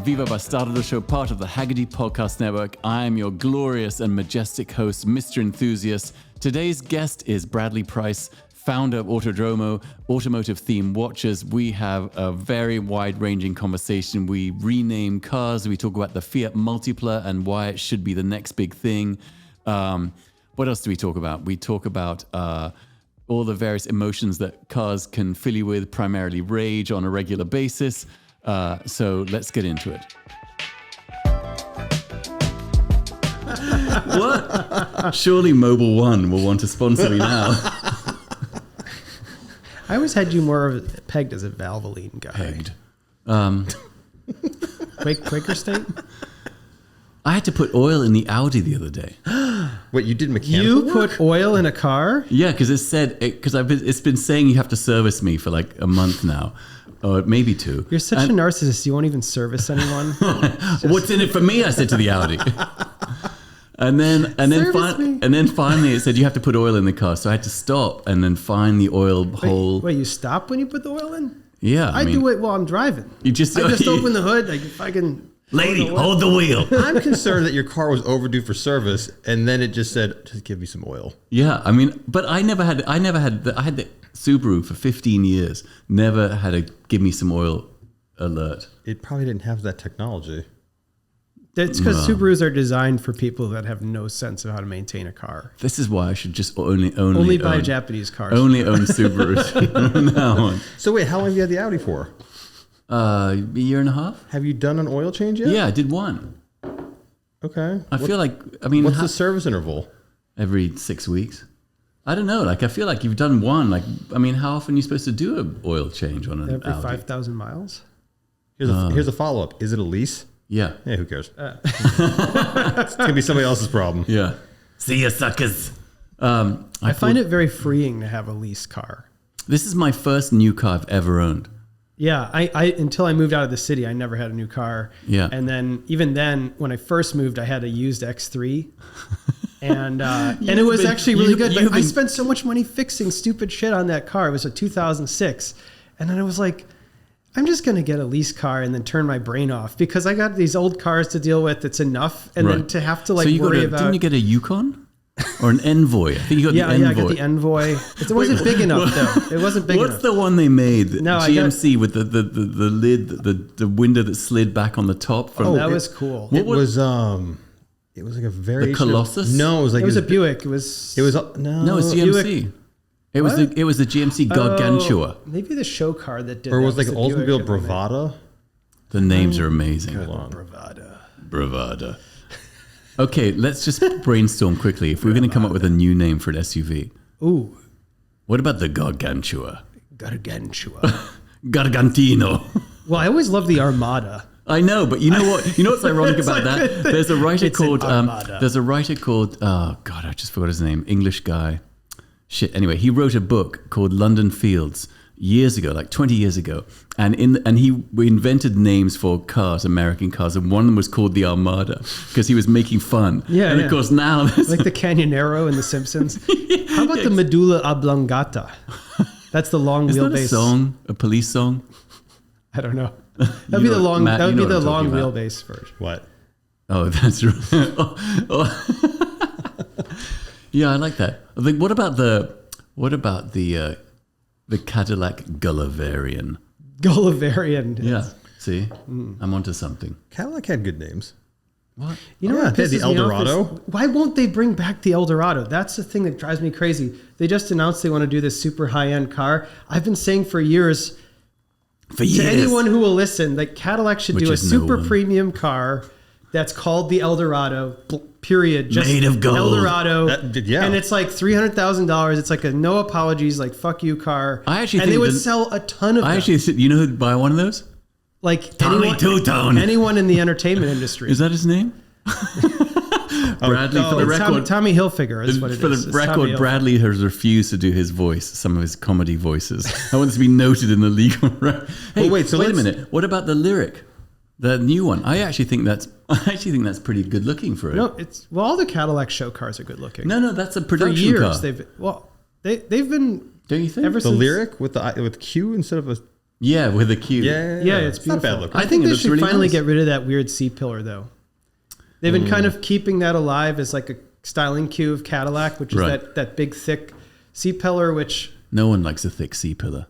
Viva Bastardo show, part of the Hagerty podcast network. I am your glorious and majestic host, Mr. Enthusiast. Today's guest is Bradley Price, founder of Autodromo, automotive themed watches. We have a very wide-ranging conversation. We rename cars. We talk about the Fiat Multipla and why it should be the next big thing. What else do we talk about? We talk about all the various emotions that cars can fill you with, primarily rage on a regular basis. So let's get into it. What? Surely Mobile One will want to sponsor me now. I always had you more pegged as a Valvoline guy. Pegged. Quaker State? I had to put oil in the Audi the other day. Wait, you did mechanical You work? put oil in a car? Yeah, because it's been saying you have to service me for like a month now, or maybe two. You're such a narcissist. You won't even service anyone. What's in it for me? I said to the Audi. And then finally it said you have to put oil in the car. So I had to stop and then find the oil hole. Wait, you stop when you put the oil in? Yeah, I do it while I'm driving. You just open the hood, like if I can. Lady, hold the wheel. I'm concerned that your car was overdue for service, and then it just said, "Just give me some oil." Yeah, I mean, but I had the Subaru for 15 years. Never had a give me some oil alert. It probably didn't have that technology. That's because Subarus are designed for people that have no sense of how to maintain a car. This is why I should just only buy own, Japanese cars. Only own Subarus from now on. So wait, how long have you had the Audi for? A year and a half. Have you done an oil change yet? Yeah, I did one. Okay. What's the service interval? Every 6 weeks. I don't know. Like, I feel like you've done one. Like, I mean, how often are you supposed to do an oil change on an Audi? Every 5,000 miles. Here's a follow-up. Is it a lease? Yeah. Yeah, who cares? It's going to be somebody else's problem. Yeah. See ya, suckers. I find it very freeing to have a lease car. This is my first new car I've ever owned. Yeah, I until I moved out of the city, I never had a new car. Yeah. And then, even then, when I first moved, I had a used X3. And it was actually really good. But I spent so much money fixing stupid shit on that car. It was a 2006. And then I was like, I'm just going to get a lease car and then turn my brain off because I got these old cars to deal with. It's enough. And then to have to worry about... Didn't you get a Yukon? Or an Envoy? I think you got the Envoy. Yeah, I got the Envoy. It wasn't big enough, though. It wasn't big enough. What's the one they made? No, GMC with the lid, the window that slid back on the top. That was cool. It was like a variation. The Colossus? No, it was a Buick. No, it's GMC. Buick. It was the GMC Gargantua. Maybe the show car that did. Or it that was like an the Oldsmobile Bravada. The names are amazing. Hold on. Bravada. Okay, let's just brainstorm quickly. If we're going to come up with a new name for an SUV. Ooh. What about the Gargantua? Gargantua. Gargantino. Well, I always love the Armada. I know, but you know what? You know what's ironic about that? There's a writer called. Oh God, I just forgot his name. English guy. Shit. Anyway, he wrote a book called London Fields years ago, like 20 years ago, and he invented names for cars, American cars, and one of them was called the Armada because he was making fun. Yeah, and of course now, like the Canyonero in The Simpsons. How about the Medulla Oblongata? That's the long wheelbase. Is that a song? A police song? I don't know. That'd be the long. Matt, that would be the long about. wheelbase version. What? Oh, that's right. Yeah, I like that. I think. What about the Cadillac Gulliverian? Gulliverian. Yeah. See, I'm onto something. Cadillac had good names. What? You know what they had pisses the me off Eldorado. is, why won't they bring back the Eldorado? That's the thing that drives me crazy. They just announced they want to do this super high-end car. I've been saying for years. To anyone who will listen, that Cadillac should do a super premium car that's called the Eldorado, period. Just made of gold. Eldorado. Yeah. And it's like $300,000. It's like a no apologies, like fuck you car. I actually and think they would sell a ton of them. You know who'd buy one of those? Like Tommy Two-Tone. Anyone in the entertainment industry. Is that his name? Bradley, for the record. Tommy Hilfiger is what it is. For the record, Bradley has refused to do his voice, some of his comedy voices. I want this to be noted in the legal record. Hey, wait a minute. What about the Lyric? The new one. I actually think that's pretty good looking for it. No, all the Cadillac show cars are good looking. No, that's a production for years, car. They've been. Don't you think? Ever the Lyric with Q instead of a Yeah, with a Q. Yeah, it's beautiful. not bad looking. I think they looks should really finally nice. get rid of that weird C-pillar, though. They've been kind of keeping that alive as like a styling cue of Cadillac, which is Right. that big, thick C-pillar, which... No one likes a thick C-pillar.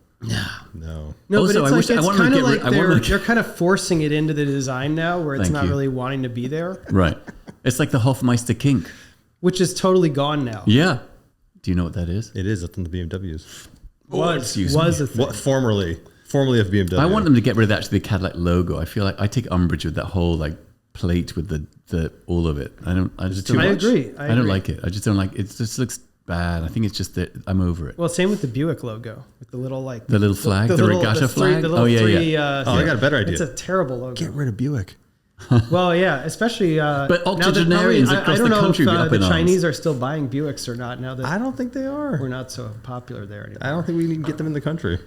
No. No, Also, but I it's wish- I like, it's wanted to kind of get rid- like I wanted to- they're kind of forcing it into the design now, where it's Thank not you. really wanting to be there, Right. It's like the Hofmeister kink. which is totally gone now. Yeah. Do you know what that is? It is. That's on the BMWs. Excuse was me. a thing. What formerly of BMW. I want them to get rid of actually the Cadillac logo. I feel like I take umbrage with that whole like plate with the all of it. I just I don't agree. I don't like it. I just don't like it. It just looks bad. I think it's just that I'm over it. Well, same with the Buick logo, with the little like The little flag, the little- regatta three- flag? The little Oh, yeah, three, yeah. I got a better idea. It's a terrible logo. Get rid of Buick. Well, yeah, especially. But now that octogenarians I across don't the know country if would be up the in arms. Chinese are still buying Buicks or not. Now that I don't think they are. we're not so popular there anymore. I don't think we can get them in the country.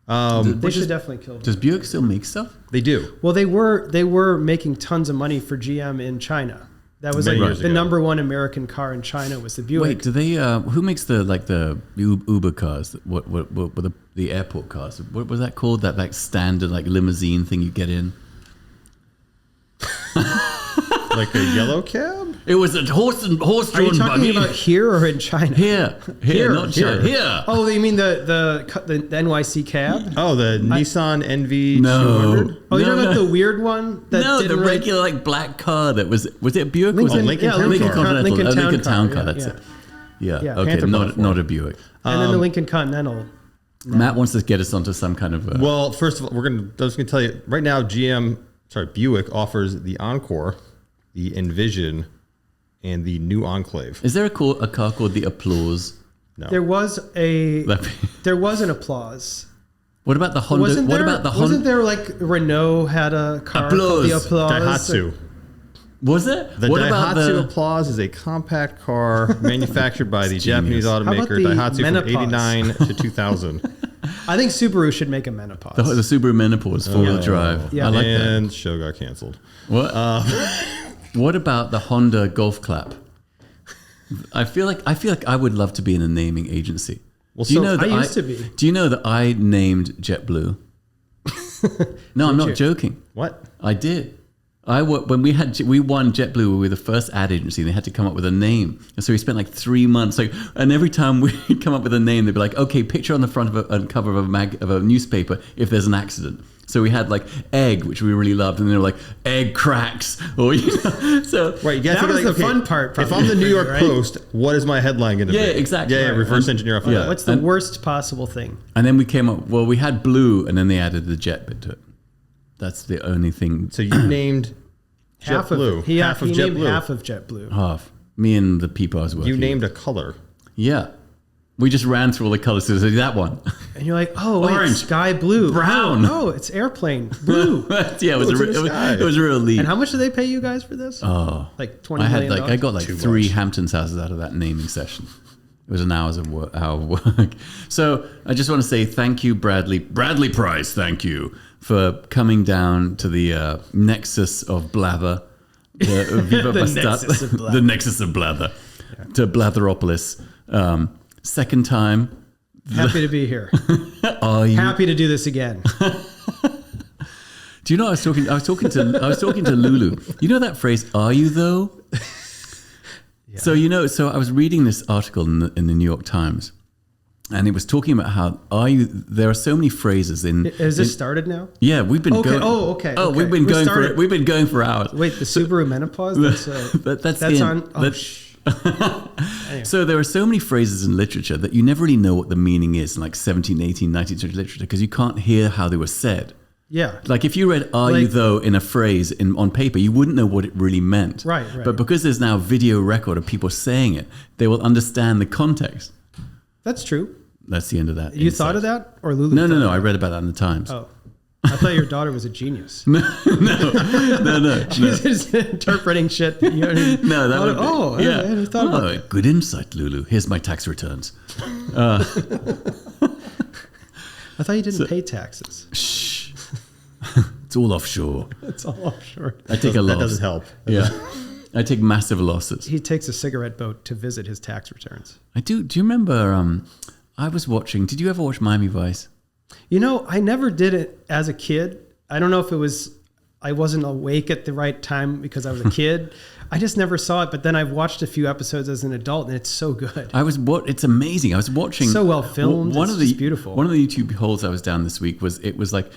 They should definitely kill them. Does Buick still make stuff? They do. Well, they were making tons of money for GM in China. That was Many like years the ago. number one American car in China was the Buick. Wait, do they? Who makes the Uber cars? What the airport cars? What was that called? That like standard like limousine thing you get in? Like a yellow cab? It was a horse-drawn Are you talking buggy. about here or in China? Here, not here. China. Here. Oh, you mean the NYC cab? Oh, the Nissan NV200? No. Oh, you're No, talking about no. the weird one? That No, the didn't really- regular like black car that was it Buick? Lincoln, was it Lincoln yeah, Town Lincoln, car. Continental? Lincoln, Oh, Lincoln Town car. yeah, That's yeah. it. Yeah. Yeah, Okay. Panther Not platform. a Buick. And then the Lincoln Continental. Matt wants to get us onto some kind of. Well, first of all, I was going to tell you right now. Buick offers the Encore, the Envision, and the new Enclave. Is there a car called the Applause? No, There was What an applause. about the Honda? Wasn't What there? about the Wasn't Honda? there like Renault had a car called the Applause. Applause? Daihatsu. Was it? The What Daihatsu about the? Applause is a compact car manufactured by the Japanese How about automaker the Daihatsu Menopause? from '89 to 2000. I think Subaru should make a Menopause. The Subaru Menopause four-wheel drive. Yeah. I like that. And show got canceled. What? What about the Honda Golf Clap? I feel like I would love to be in a naming agency. Well, Do you so know that I used to be. Do you know that I named JetBlue? No, I'm not you? joking. What? I did. When we won JetBlue, we were the first ad agency. And they had to come up with a name, and so we spent like 3 months. And every time we come up with a name, they'd be like, "Okay, picture on the front of a cover of a newspaper if there's an accident." So we had like egg, which we really loved, and they were like egg cracks, or so. Right, you gotta That think was like, the fun part, If probably, I'm the New York right? Post, what is my headline going to be? Yeah, exactly. Yeah, Right. reverse engineer off of that. What's the worst possible thing? And then we came up. Well, we had blue, and then they added the jet bit to it. That's the only thing. So you named Half JetBlue. of he half of named JetBlue. half of JetBlue. Half. Me and the people I was working. You with. named a color. Yeah. We just ran through all the colors. So that one. And you're like, oh, wait, Orange. sky blue. Brown. No, it's airplane blue. Yeah, it was, What's in the sky? it was real lead. And how much did they pay you guys for this? Oh, Like $20 I had million? like I got like Too 3 much. Hamptons houses out of that naming session. It was an hour of work. So I just want to say thank you, Bradley Price. Thank you for coming down to the nexus of blather, the Viva The Bastardo, nexus of blather. the nexus of blather, to Blatheropolis. Second time. Happy to be here. Are you? Happy to do this again. Do you know I was talking to Lulu. You know that phrase, "Are you though?" So I was reading this article in the New York Times, and it was talking about how there are so many phrases in. Has this started now? Yeah, we've been Okay. going. Oh, okay. Oh, okay. we've been We going started- we've been going for hours. Wait, the Subaru Menopause? That's, That's that's in. on. Oh, That- So there are so many phrases in literature that you never really know what the meaning is in like 17th, 18th, 19th century literature because you can't hear how they were said. yeah. Like if you read "Are you Like- though" in a phrase on paper, you wouldn't know what it really meant. Right. But because there's now video record of people saying it, they will understand the context. That's true. That's the end of that. You thought of that? Or Lulu? No. thought I of read about that in the Times. that? Oh. I thought your daughter was a genius. No. She's just interpreting shit. That you already No, that thought would of. Oh, I hadn't thought about that. Good insight, Lulu. Here's my tax returns. I thought you didn't pay taxes. Shh. It's all offshore. It's all offshore. I take a loss. That doesn't help. Yeah. I take massive losses. He takes a cigarette boat to visit his tax returns. I do. Do you remember? I was watching. Did you ever watch Miami Vice? You know, I never did it as a kid. I don't know if it was I wasn't awake at the right time because I was a kid. I just never saw it. But then I've watched a few episodes as an adult, and it's so good. It's amazing. I was watching so well filmed. It's beautiful. One of the YouTube holes I was down this week was like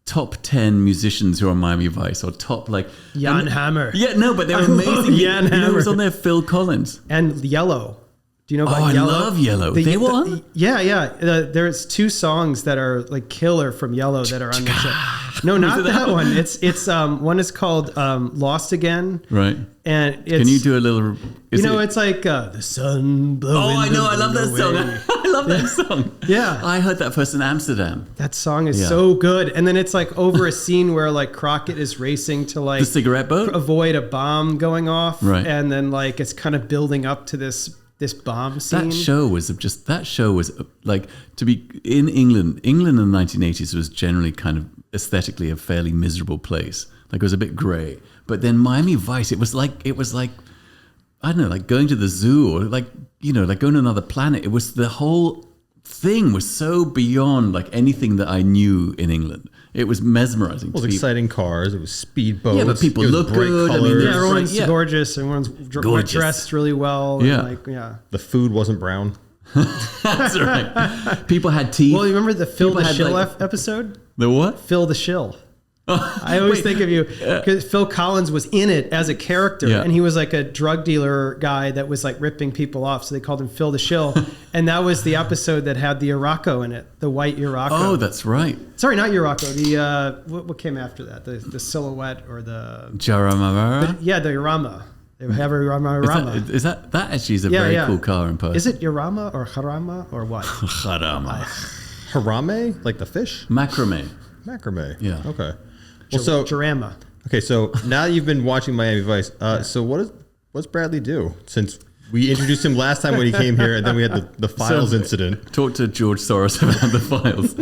top 10 musicians who are on Miami Vice, or top like Jan Hammer. Yeah, no, but they're amazing. Jan Hammer. It was on there. Phil Collins and Yellow. Do you know about Yellow? I love Yellow. They won? Yeah. There's 2 songs that are like killer from Yellow that are on the show. No, not that one. It's one is called Lost Again. Right. And it's, can you do a little? It's like the sun blowing. Oh, I know. I love that song. I love that song. Yeah. I heard that first in Amsterdam. That song is so good. And then it's like over a scene where like Crockett is racing to like the cigarette boat, avoid a bomb going off. Right. And then like it's kind of building up to this bomb scene. That show was like, to be in England in the 1980s was generally kind of aesthetically a fairly miserable place. Like it was a bit grey. But then Miami Vice, it was like I don't know, like going to the zoo, or like going to another planet. It was, the whole thing was so beyond like anything that I knew in England. It was mesmerizing. It was exciting cars. It was speedboats. Yeah, but people look good. Colors. I mean, everyone's gorgeous. Everyone's dressed really well. Yeah. And The food wasn't brown. That's right. People had teeth. Well, you remember the Phil the Shill episode? The what? Phil the Shill. I always think of you because Phil Collins was in it as a character, and he was like a drug dealer guy that was like ripping people off. So they called him Phil the Shill. And that was the episode that had the Iraqo in it, the white Iraqo. Oh, that's right. Sorry, not Iraqo. The what came after that? The Silhouette or the Jaramara? Yeah, the Irama. They have a Irama. Is that actually is a very cool car in person. Is it Irama or Harama or what? Harama. Harame? Like the fish? Macrame. Yeah. Okay. Well, so Jarama. Okay, so now that you've been watching Miami Vice, so what's Bradley do? Since we introduced him last time when he came here, and then we had the files incident. Talk to George Soros about the files.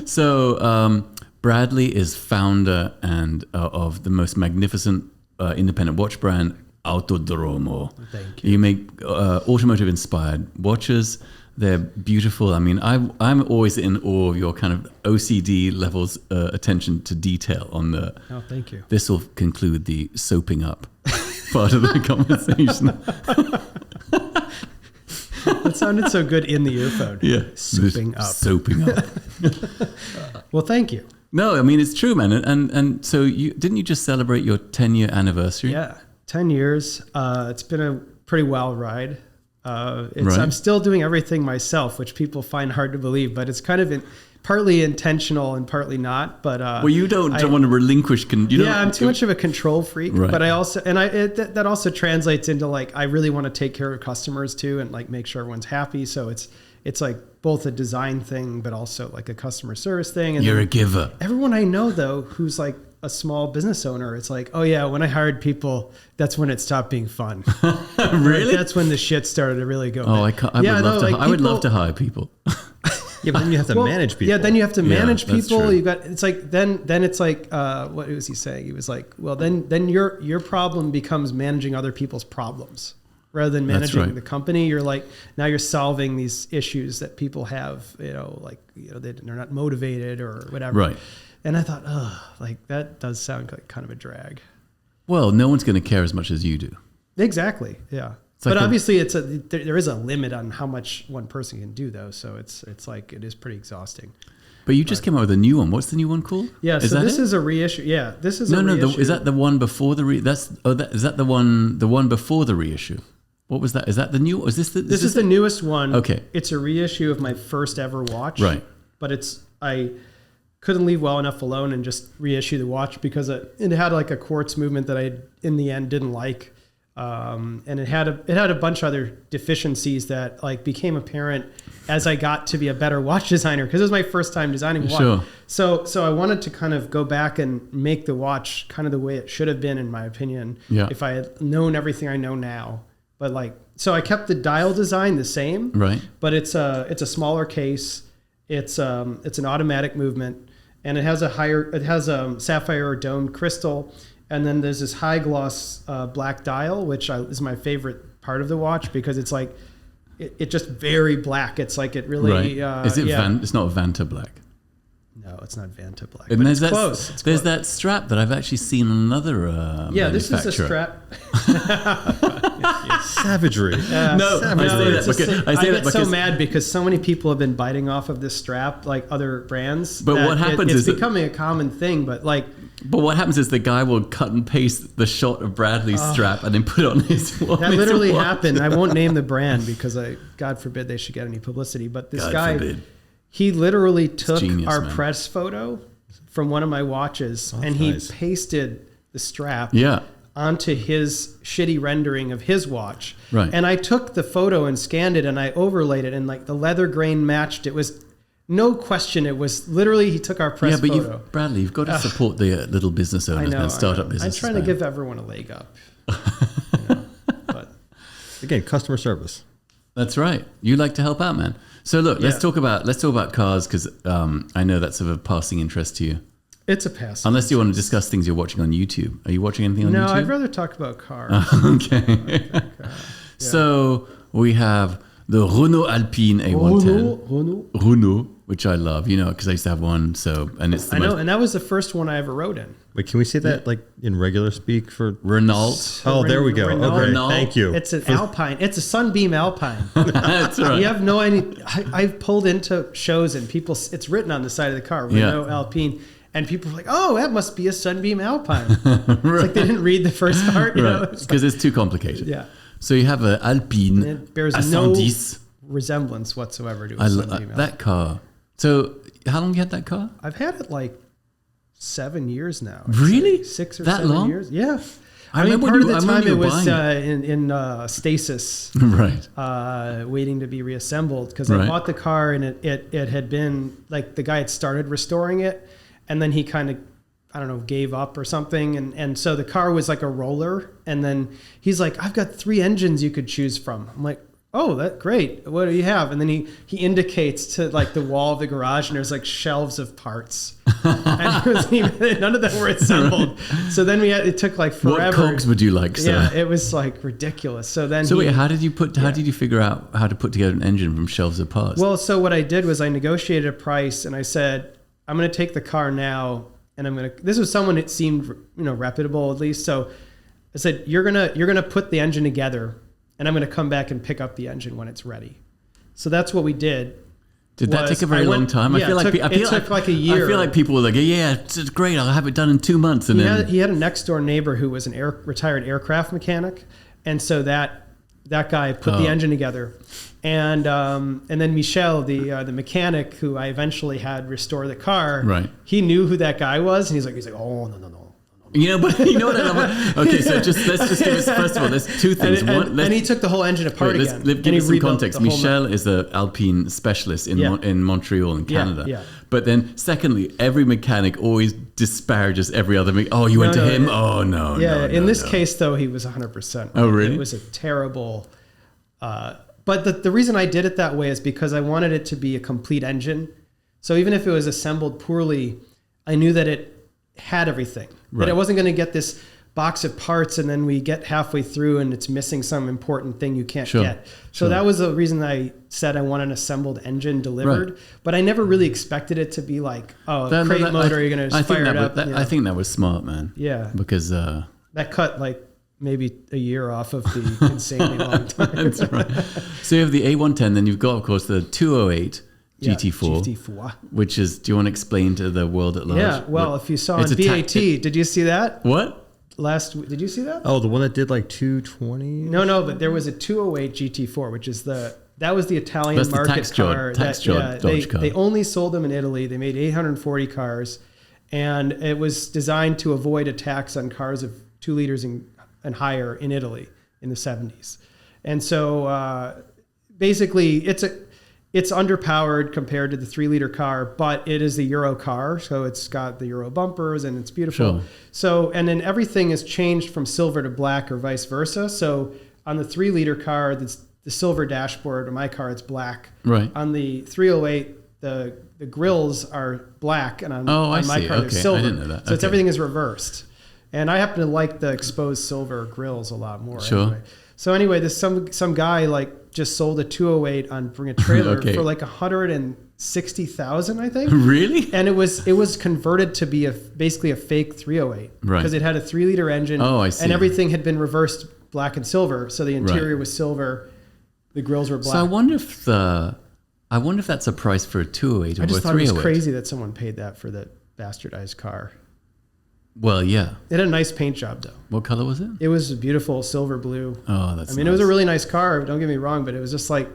So Bradley is founder and of the most magnificent independent watch brand, Autodromo. Thank you. You make automotive inspired watches. They're beautiful. I mean, I'm always in awe of your kind of OCD levels, attention to detail on the. Oh, thank you. This will conclude the soaping up part of the conversation. That sounded so good in the earphone. Yeah, soaping up. Soaping up. Well, thank you. No, I mean it's true, man. And so didn't you just celebrate your 10-year anniversary? Yeah, 10 years. It's been a pretty wild ride. Right. I'm still doing everything myself, which people find hard to believe, but it's kind of partly intentional and partly not. But well, you don't want to relinquish. I'm too much of a control freak. Right. But I also that also translates into like I really want to take care of customers too, and like make sure everyone's happy. So it's like both a design thing, but also like a customer service thing. And you're a giver. Everyone I know though, who's like a small business owner, it's like, oh yeah, when I hired people, that's when it stopped being fun. Really? That's when the shit started to really go. Oh, I would love to hire people. Yeah, but then you have to manage people. Yeah, then you have to manage people. True. You got it's like then it's like what was he saying? He was like, well, then your problem becomes managing other people's problems rather than managing the company. You're like now you're solving these issues that people have. They're not motivated or whatever. Right. And I thought, like that does sound like kind of a drag. Well, no one's going to care as much as you do. Exactly. Yeah. But obviously there is a limit on how much one person can do though. So it's like, it is pretty exhausting. But you just came out with a new one. What's the new one called? Yeah. So this is a reissue. Yeah. This is is that the one before the is that the one before the reissue? What was that? Is that the new? This is the newest one. Okay. It's a reissue of my first ever watch. Right. But I couldn't leave well enough alone and just reissue the watch because it had like a quartz movement that I in the end didn't like. And it had a bunch of other deficiencies that like became apparent as I got to be a better watch designer because it was my first time designing a watch. Sure. So I wanted to kind of go back and make the watch kind of the way it should have been in my opinion. Yeah. If I had known everything I know now. But so I kept the dial design the same. Right. But it's a smaller case. It's an automatic movement. And it has a sapphire domed crystal, and then there's this high gloss black dial, which is my favorite part of the watch because it's like it just very black. It's like it really. Right. Is it it's not Vanta black? No, it's not Vanta Black. And But there's it's that, close. It's there's close. that strap that I've actually seen on another This is a manufacturer. strap. Savagery. No, I say that get so because mad because so many people have been biting off of this strap, like other brands. But that what happens it's is that- becoming a common thing. But like, But what happens is the guy will cut and paste the shot of Bradley's strap and then put it on his watch. that literally happened. I won't name the brand because God forbid they should get any publicity. But this God guy, forbid. he literally took genius, our man. press photo from one of my watches and that's he nice. pasted the strap Yeah. onto his shitty rendering of his watch. Right. And I took the photo and scanned it and I overlaid it and like the leather grain matched. It was no question. It was literally, he took our press Yeah, but photo. Bradley, you've got to support the little business owners and startup I'm businesses. trying to man. give everyone a leg up. But Again, customer service. That's right. You like to help out, man. So look, let's talk about cars because I know that's of a passing interest to you. it's a pass. Unless you want to discuss things you're watching on YouTube. Are you watching anything on No, YouTube? I'd rather talk about cars. Okay. So we have the Renault Alpine A110. Renault, which I love, because I used to have one. So, and it's the I know, most and that was the first one I ever rode in. Wait, can we say that like in regular speak for Renault. Oh, there we go. Renault. Okay, Renault. thank you. It's an Alpine. It's a Sunbeam Alpine. That's right. You have no idea. I've pulled into shows and people, it's written on the side of the car, Renault Alpine. And people are like, oh, that must be a Sunbeam Alpine. It's like they didn't read the first part. You know? Right. It's Because it's too complicated. Yeah. So you have an Alpine It bears no A110s. resemblance whatsoever to a I Sunbeam love Alpine. that car. So how long you had that car? I've had it like 7 years now. I'd Really? say. 6 or That 7 long? years. Yeah. I I mean, remember part of you- the I remember time you it was buying in stasis, Right. waiting to be reassembled because Right. I bought the car and it had been like the guy had started restoring it and then he kind of, I don't know, gave up or something. And so the car was like a roller. And then he's like, I've got 3 engines you could choose from. I'm like, oh, that's great. What do you have? And then he indicates to like the wall of the garage and there's like shelves of parts. And it was none of them were assembled. So then it took like forever. What cogs would you like, sir? Yeah, it was like ridiculous. So then So wait, how did you figure out how to put together an engine from shelves of parts? well, so what I did was I negotiated a price and I said, I'm going to take the car now. And this was someone that seemed, reputable at least. So I said, you're going to put the engine together and I'm going to come back and pick up the engine when it's ready. So that's what we did. Did that take a very long time? Yeah, I feel like it took like a year. I feel like people were like, "Yeah, it's great. I'll have it done in 2 months." And He had a next door neighbor who was an retired aircraft mechanic, and so that guy put the engine together, and then Michel, the mechanic who I eventually had restore the car, Right. He knew who that guy was, and he's like, oh no. But you know what I love? Okay, so let's just give us first of all. There's 2 things. And he took the whole engine apart again. Let's give and he you some rebuilt context. the whole Michel is an Alpine specialist in Montreal in Canada. yeah. But then, secondly, every mechanic always disparages every other. Oh, you went to him? Oh no. Yeah. no, in this no. case, though, he was 100%. Oh, really? It was a terrible. But the reason I did it that way is because I wanted it to be a complete engine. So even if it was assembled poorly, I knew that it had everything. Right. That I wasn't going to get this box of parts and then we get halfway through and it's missing some important thing you can't get. So that was the reason I said I want an assembled engine delivered. Right. But I never really expected it to be like, crate motor, you're going to fire it up. I think that was smart, man. Yeah. Because that cut like maybe a year off of the insanely long time. that's right. So you have the A110, then you've got, of course, the 208 GT4. GT4. Which is, do you want to explain to the world at large? Yeah, well, if you saw on It's a BAT, did you see that? What? Did you see that? Oh, the one that did like 220? No, but there was a 208 GT4, which is that was the Italian That's the market car. Dodge car. They only sold them in Italy. They made 840 cars, and it was designed to avoid a tax on cars of 2 liters and higher in Italy in the 70s. And so basically, it's underpowered compared to the 3-liter car, but it is the Euro car. So it's got the Euro bumpers and it's beautiful. Sure. So, and then everything is changed from silver to black or vice versa. So on the 3-liter car, the silver dashboard, on my car, it's black. Right. On the 308, the grills are black, and on my car, they're silver. I didn't know that. So everything is reversed. And I happen to like the exposed silver grills a lot more. Sure. Anyway. So anyway, this some guy like just sold a 208 on Bring a Trailer Okay. for like 160,000, I think. Really? And it was converted to be basically a fake 308, Right. because it had a 3-liter engine. Oh, I see. And everything had been reversed black and silver, so the interior was silver, the grills were black. So I wonder if that's a price for a 208 or a 308. I just thought it was crazy that someone paid that for that bastardized car. Well, yeah. It had a nice paint job though. What color was it? It was a beautiful silver blue. Oh, that's it was a really nice car, don't get me wrong, but it was just like,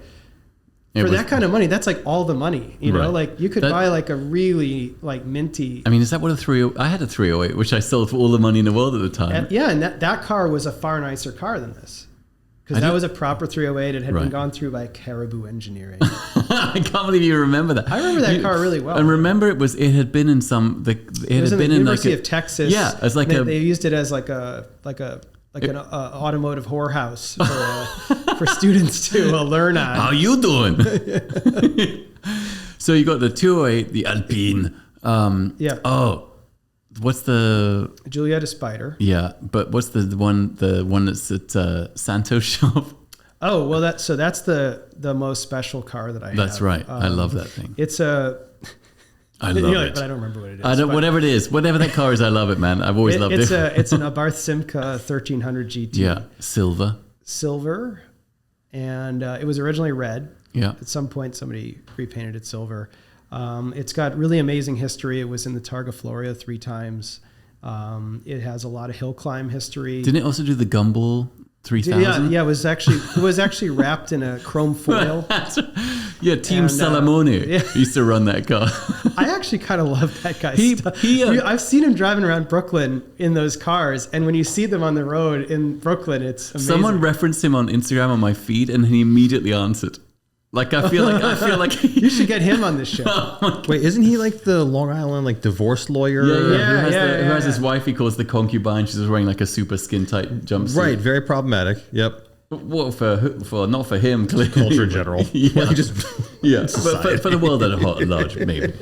that kind of money, that's like all the money, you know, like you could buy like a really like minty. I mean, is that what a 308? I had a 308, which I sold for all the money in the world at the time. And that car was a far nicer car than this. Because that was a proper 308. It had been gone through by Caribou Engineering. I can't believe you remember that. I remember that car really well. And remember, it had been in some. It was had in been the in University like of Texas. Yeah, as like they used it as like an automotive whorehouse for students to learn on. How you doing? So you got the 208, the Alpine. Yeah. Oh, what's the Giulietta Spider? Yeah, but what's the one that's at Santos shop? Oh well, that's the most special car that I have. That's right. I love that thing. It's a. I love it. But I don't remember what it is. Whatever it is, whatever that car is, I love it, man. I've always loved it. It's an Abarth Simca 1300 GT. Yeah, silver, and it was originally red. Yeah. At some point, somebody repainted it silver. It's got really amazing history. It was in the Targa Florio 3 times. It has a lot of hill climb history. Didn't it also do the Gumball 3000? Yeah. It was actually wrapped in a chrome foil. Yeah, Team Salamone used to run that car. I actually kind of love that guy. I've seen him driving around Brooklyn in those cars, and when you see them on the road in Brooklyn, it's amazing. Someone referenced him on Instagram on my feed, and he immediately answered. Like I feel like you should get him on this show. Wait, isn't he like the Long Island like divorce lawyer? Yeah. Who has his wife he calls the concubine. She's wearing like a super skin tight jumpsuit. Right, very problematic. Yep. Well, for not for him, clearly. Culture in general. Yeah, Like just but for the world at large, maybe.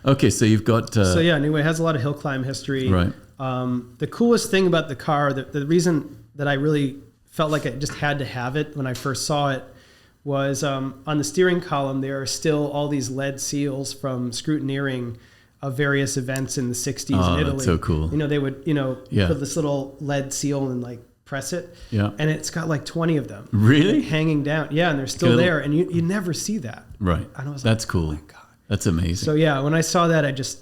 Okay, so you've got. Anyway, it has a lot of hill climb history. Right. The coolest thing about the car, the reason that I really felt like I just had to have it when I first saw it, was on the steering column, there are still all these lead seals from scrutineering of various events in the 60s in Italy. That's so cool. You know, they would, put this little lead seal and like press it. Yeah. And it's got like 20 of them. Really? Hanging down. Yeah, and they're still there. And you never see that. Right. And I was That's like, cool. oh my God. That's amazing. So yeah, when I saw that, I just...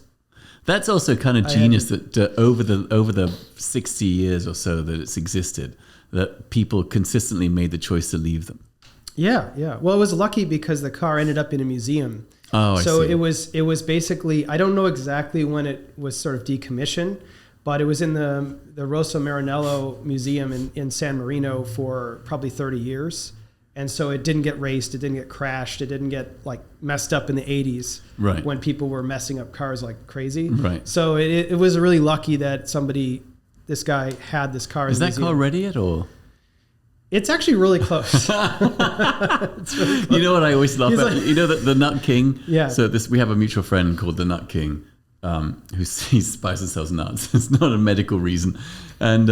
That's also kind of genius that over the 60 years or so that it's existed, that people consistently made the choice to leave them. Yeah. Well, it was lucky because the car ended up in a museum. Oh, I see. it was basically, I don't know exactly when it was sort of decommissioned, but it was in the Rosso Maranello Museum in San Marino for probably 30 years. And so it didn't get raced, it didn't get crashed, it didn't get like messed up in the 80s right. when people were messing up cars like crazy. Right. So it was really lucky that this guy had this car. Is that car ready yet or? It's actually really close. It's really close. You know what I always love? You know the Nut King? Yeah. So we have a mutual friend called the Nut King who he buys and sells nuts. It's not a medical reason. And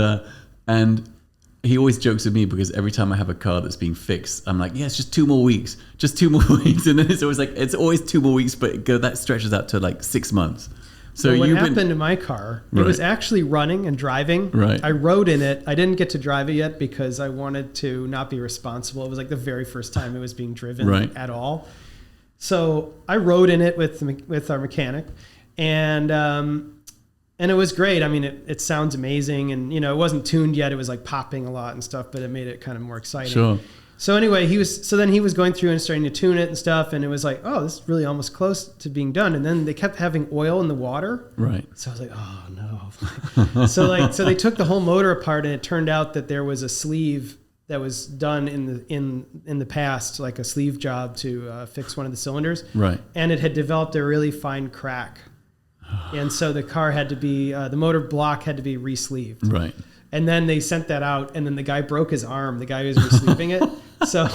he always jokes with me because every time I have a car that's being fixed, I'm like, yeah, it's just 2 more weeks. Just 2 more weeks. And then it's always 2 more weeks, but that stretches out to like 6 months. So what happened to my car, it was actually running and driving. Right. I rode in it. I didn't get to drive it yet because I wanted to not be responsible. It was like the very first time it was being driven at all. So I rode in it with our mechanic, and it was great. I mean, it sounds amazing, and it wasn't tuned yet. It was like popping a lot and stuff, but it made it kind of more exciting. Sure. So anyway, he was going through and starting to tune it and stuff, and it was like, oh, this is really almost close to being done. And then they kept having oil in the water. Right. So I was like, oh no. So they took the whole motor apart, and it turned out that there was a sleeve that was done in the past, like a sleeve job to fix one of the cylinders. Right. And it had developed a really fine crack, and so the car had to be the motor block had to be re-sleeved. Right. And then they sent that out, and then the guy broke his arm, the guy who was re-sleeving it. So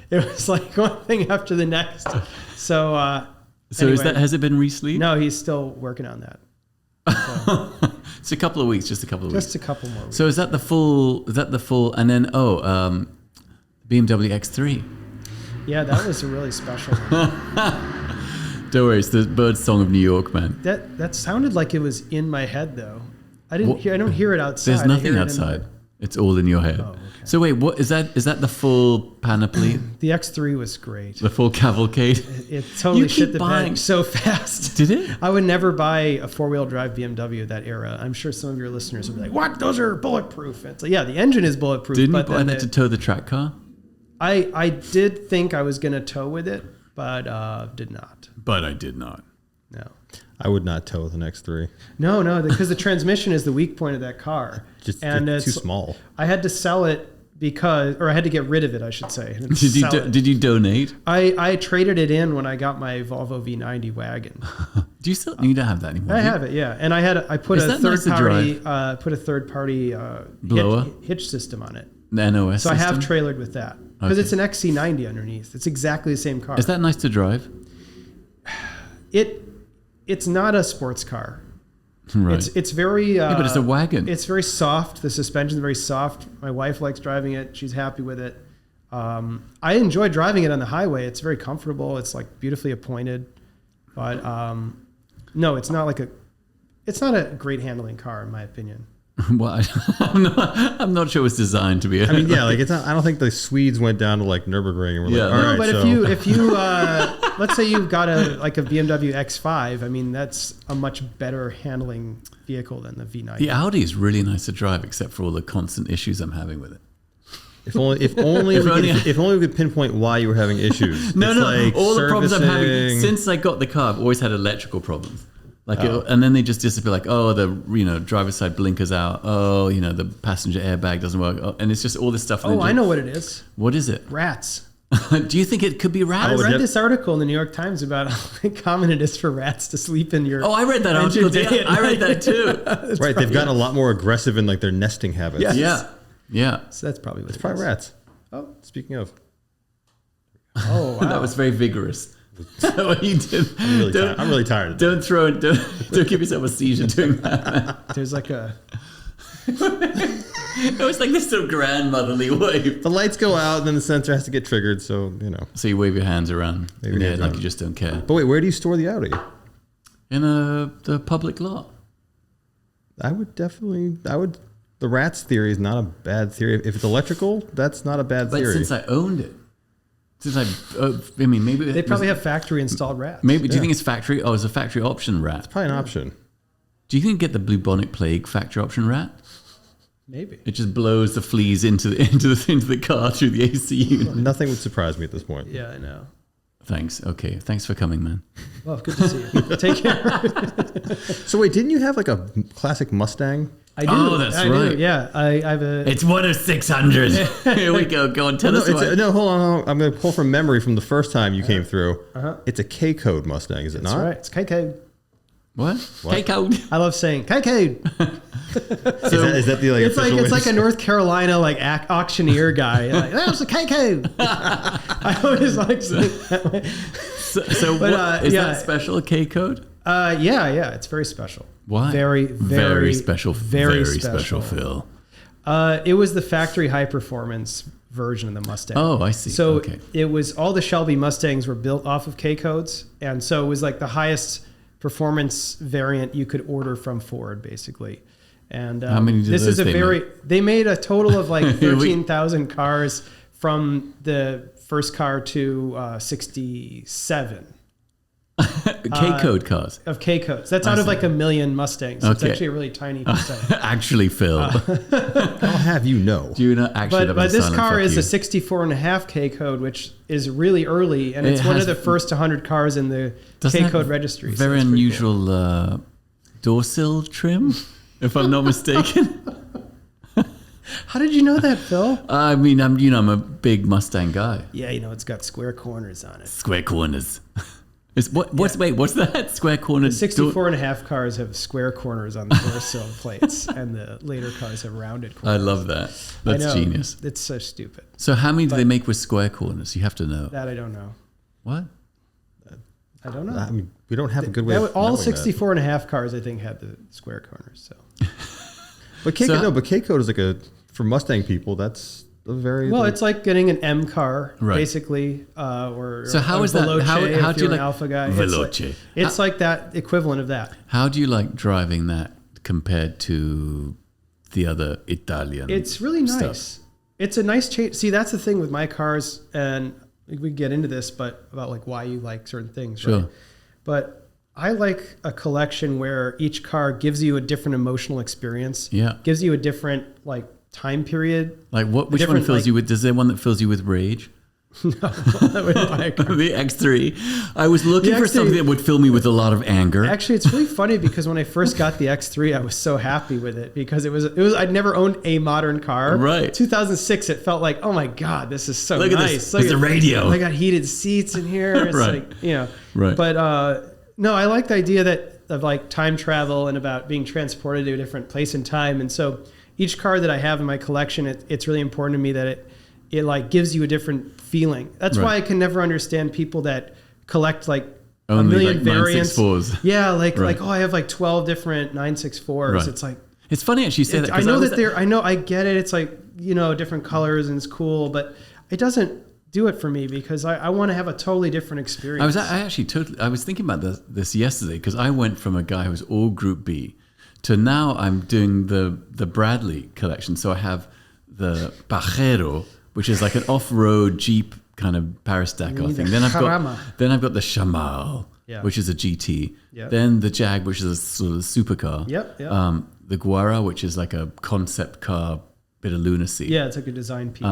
it was like one thing after the next. So anyway, has it been re-sleeved? No, he's still working on that. So. It's just a couple of weeks. Just a couple more weeks. So is that the full, and then, BMW X3. Yeah, that was a really special one. Don't worry, it's the bird song of New York, man. That sounded like it was in my head though. I don't hear it outside. There's nothing outside. It's all in your head. Oh, okay. So wait, what is that? Is that the full panoply? The X3 was great. The full cavalcade? It totally You keep shit the buying- bed so fast. Did it? I would never buy a 4-wheel drive BMW that era. I'm sure some of your listeners would be like, "What? Those are bulletproof." It's like, yeah, the engine is bulletproof. Didn't you but buy then that to tow the track car? I did think I was going to tow with it, but did not. But I did not. No. I would not tow with an X3. No, because the transmission is the weak point of that car. Just and it's too it's small. I had to sell it or I had to get rid of it, I should say. Did you donate? I traded it in when I got my Volvo V90 wagon. Do you still? You don't have that anymore. I have it, yeah, and I put Is a that third nice to party Blower? hitch system on it. The NOS. So I have system? trailered with that because Okay. it's an XC90 underneath. It's exactly the same car. Is that nice to drive? It's not a sports car. Right. It's very. but it's a wagon. It's very soft. The suspension is very soft. My wife likes driving it. She's happy with it. I enjoy driving it on the highway. It's very comfortable. It's like beautifully appointed. But no, it's not a great handling car in my opinion. Well, I'm not sure it's designed to be. I mean, yeah, like it's not, I don't think the Swedes went down to like Nürburgring and were Yeah. like, all No, right, but so if you let's say you've got a BMW X5, I mean that's a much better handling vehicle than the V90. The Audi is really nice to drive, except for all the constant issues I'm having with it. if only we could pinpoint why you were having issues. No, It's like all the problems I'm having servicing. since I got the car, I've always had electrical problems. Like, Oh. and then they just disappear. Like, oh, the driver's side blinkers out. Oh, the passenger airbag doesn't work. Oh, and it's just all this stuff. Oh, I know what it is. What is it? Rats. Do you think it could be I rats? read this article in the New York Times about how common it is for rats to sleep in your. Oh, I read that engine article. bay Yeah, at I read night. that too. Right, they've gotten a lot more aggressive in like their nesting habits. Yes. Yeah. So that's probably what It's it probably is. rats. Oh, Speaking of, oh, wow. That was very vigorous. So what you did. I'm really tired. Of that. Don't give yourself a seizure doing that. There's like a. It was like this sort of grandmotherly wave. The lights go out, and then the sensor has to get triggered. So So you wave your hands around. Wave your hands like around. you just don't care. But wait, where do you store the Audi? In the public lot. I would. The rats theory is not a bad theory. If it's electrical, that's not a bad But theory. since I owned it, I mean, maybe They probably have factory installed rats. Maybe do you think it's factory? Oh, it's a factory option rat. Probably an option. Do you think get the bubonic plague factory option rat? Maybe. It just blows the fleas into the car through the AC unit. Nothing would surprise me at this point. Yeah, I know. Thanks. Okay. Thanks for coming, man. Well, good to see you. Take care. So wait, didn't you have like a classic Mustang? I do. Oh, that's I do. right. Yeah, I have a. It's one of 600. Here we go. Go on. Tell us why. No, hold on. I'm going to pull from memory from the first time you came through. It's a K-code Mustang, is it That's not? right. It's K-code. What? What? K-code. I love saying K-code. Is that the like It's official way like to a North Carolina auctioneer guy. Like, that's a K-code. I always like saying it that way. So But, what, is yeah. that special a K-code? Yeah. It's very special. Why? Very special. Very special, Phil. It was the factory high performance version of the Mustang. Oh, I see. So Okay. it was all the Shelby Mustangs were built off of K-codes, and so it was like the highest performance variant you could order from Ford, basically. And How many did this those is a they very. They made a total of like Here we- 13,000 cars from the first car to 67 K-code cars. of K-codes. That's out of like a million Mustangs. So it's Okay. actually a really tiny percent. Actually, Phil. I'll have you know. Do you not actually have a But this silent car fuck is you? a 64.5 K-code, which is really early, and It it's one has- of the first 100 cars in the Doesn't it K-code have registry. so Very it's pretty cool. unusual door sill trim, if I'm not mistaken. How did you know that, Phil? I mean, I'm a big Mustang guy. Yeah, it's got square corners on it. Square corners. What's that? Square corner. The 64.5 cars have square corners on the door sill plates, and the later cars have rounded I corners. love that. I That's know. genius. It's so stupid. So how many do they make with square corners? You have to know. That I don't know. What? I don't know. I mean, we don't have a good way That of all knowing that. 64.5 cars, I think, had the square corners. So But K-code is like for Mustang people, that's Well, it's like getting an M car, Right. basically, or So how a is that? Veloce How if do you you're an like Alpha guy? Veloce? It's like that equivalent of that. How do you like driving that compared to the other Italian? It's really nice. stuff? It's a nice change. See, that's the thing with my cars, and we can get into this, but about like why you like certain things. Sure. Right? But I like a collection where each car gives you a different emotional experience. Yeah. Gives you a different like time period. Like what? Which one different, fills like- you with? Is there one that fills you with rage? No, I wouldn't buy a car. The X3. I was looking The for X3 something that would fill me with a lot of anger. Actually, it's really funny because when I first got the X3, I was so happy with it because it was I'd never owned a modern car. Right. 2006, it felt like, oh my God, this is so Look at nice. this. There's a radio. I got heated seats in here. It's Right. like, you know. Right. But no, I like the idea of like time travel and about being transported to a different place and time. And so each car that I have in my collection, it's really important to me that it like gives you a different feeling. That's Right. why I can never understand people that collect like Only a million like variants. 964s. Yeah, like Right. oh, I have like 12 different 964s. Right. It's like It's funny actually you say that. 'cause I know was- that they're. I know I get it. It's like different colors and it's cool, but it doesn't do it for me because I want to have a totally different experience. I was thinking about this yesterday because I went from a guy who was all Group B to now I'm doing the Bradley collection. So I have the Pajero, which is like an off-road Jeep kind of Paris-Dakar thing. Then I've got the Chamal, Yeah. which is a GT. Yep. Then the Jag, which is a sort of supercar. Yep, yep. The Guara, which is like a concept car, bit of lunacy. Yeah, it's like a design piece.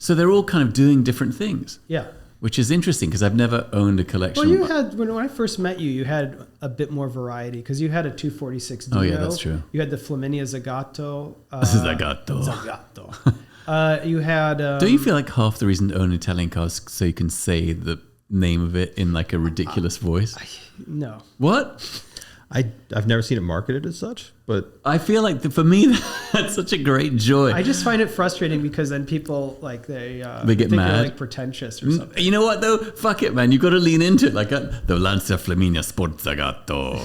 So they're all kind of doing different things. Yeah. Which is interesting because I've never owned a collection. Well, you had when I first met you, you had a bit more variety because you had a 246 Dino. Oh, yeah, that's true. You had the Flaminia Zagato. Zagato. You had. Don't you feel like half the reason to own Italian cars is so you can say the name of it in like a ridiculous voice? No. What? I've never seen it marketed as such, but I feel like for me that's such a great joy. I just find it frustrating because then people like they get think mad. you're like pretentious or something. You know what though? Fuck it, man. You got to lean into it. Like the Lancia Flaminia Sportzagato.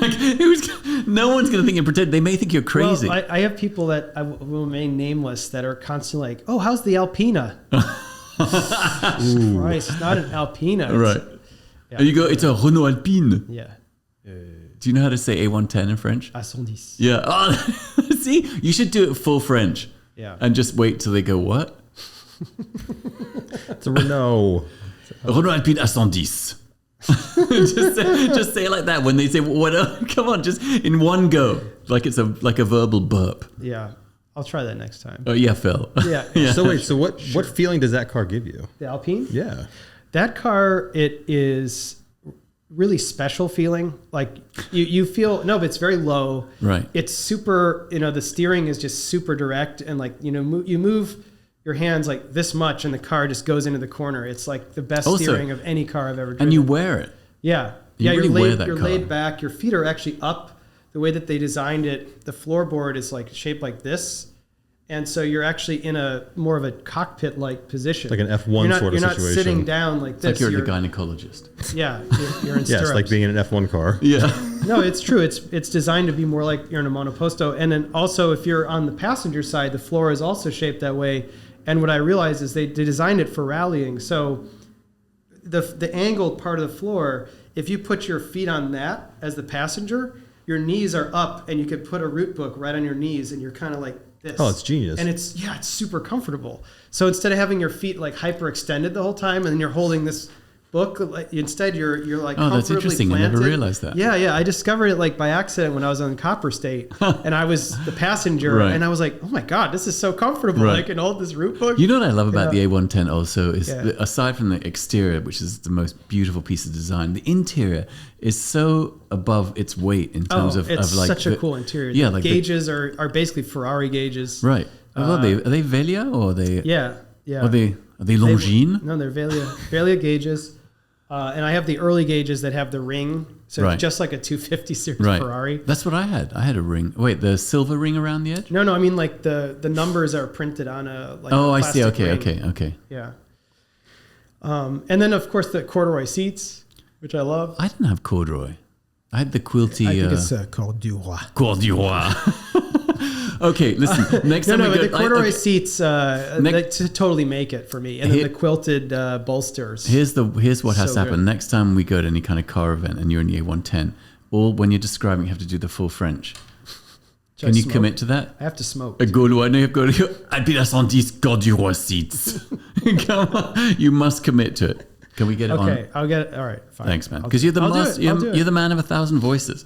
Like, no one's gonna think you're pretend. They may think you're crazy. Well, I have people that I will remain nameless that are constantly like, "Oh, how's the Alpina?" Christ, it's not an Alpina. Right. Yeah. And you go, it's a Renault Alpine. Yeah. Do you know how to say A110 in French? A110s. Yeah. Oh, see, you should do it full French. Yeah. And just wait till they go, what? it's a Renault. Renault Alpine A110. just say it like that when they say, what? Come on, just in one go. Like it's like a verbal burp. Yeah. I'll try that next time. Oh, yeah, Phil. Yeah. Yeah. So wait, so what feeling does that car give you? The Alpine? Yeah. That car, it is really special feeling. Like you feel, no, but it's very low. Right. It's super, the steering is just super direct. And like, you move your hands like this much and the car just goes into the corner. It's like the best Also, steering of any car I've ever driven. And you wear it. Yeah. You really wear that you're car. laid back. Your feet are actually up. The way that they designed it, the floorboard is like shaped like this. And so you're actually in a more of a cockpit-like position. Like an F1 sort of You're not situation. sitting down like this. It's like you're the gynecologist. Yeah, you're in Yeah, stirrups. it's like being in an F1 car. Yeah. No, it's true. It's designed to be more like you're in a monoposto. And then also if you're on the passenger side, the floor is also shaped that way. And what I realized is they designed it for rallying. So the angled part of the floor, if you put your feet on that as the passenger, your knees are up and you could put a route book right on your knees and you're kind of like this. Oh, it's genius. And it's super comfortable. So instead of having your feet like hyperextended the whole time and then you're holding this book, like, instead you're like Oh, that's comfortably interesting. I never planted. realized that. Yeah. I discovered it like by accident when I was on Copper State and I was the passenger Right. and I was like, oh my God, this is so comfortable. Right. I can hold this route book. You know what I love about the A110 also is, Yeah. aside from the exterior, which is the most beautiful piece of design, the interior is so above its weight in terms of it's like such a cool interior. Yeah, The like gauges are basically Ferrari gauges. right. Are they Velia or are they? Yeah. Are they Longines? No, they're Velia gauges. And I have the early gauges that have the ring. So Right. it's just like a 250 series Right. Ferrari. That's what I had. I had a ring. Wait, the silver ring around the edge? No, I mean like the numbers are printed on a like Oh, a I see. plastic ring. Okay. Yeah. And then of course the corduroy seats, which I love. I didn't have corduroy. I had the quilty. I think it's Corduroy. Corduroy. Okay, listen. Next time we go, the corduroy seats to totally make it for me, and then the quilted bolsters. Here's what has to happen. Good. Next time we go to any kind of car event and you're in the A110, when you're describing, you have to do the full French. Can you commit to that? I have to smoke. A good one. Alpine A110s corduroy seats. Come on, you must commit to it. Can we get it on? Okay, I'll get it. All right, fine. Thanks, man. Because you're the man of 1,000 voices.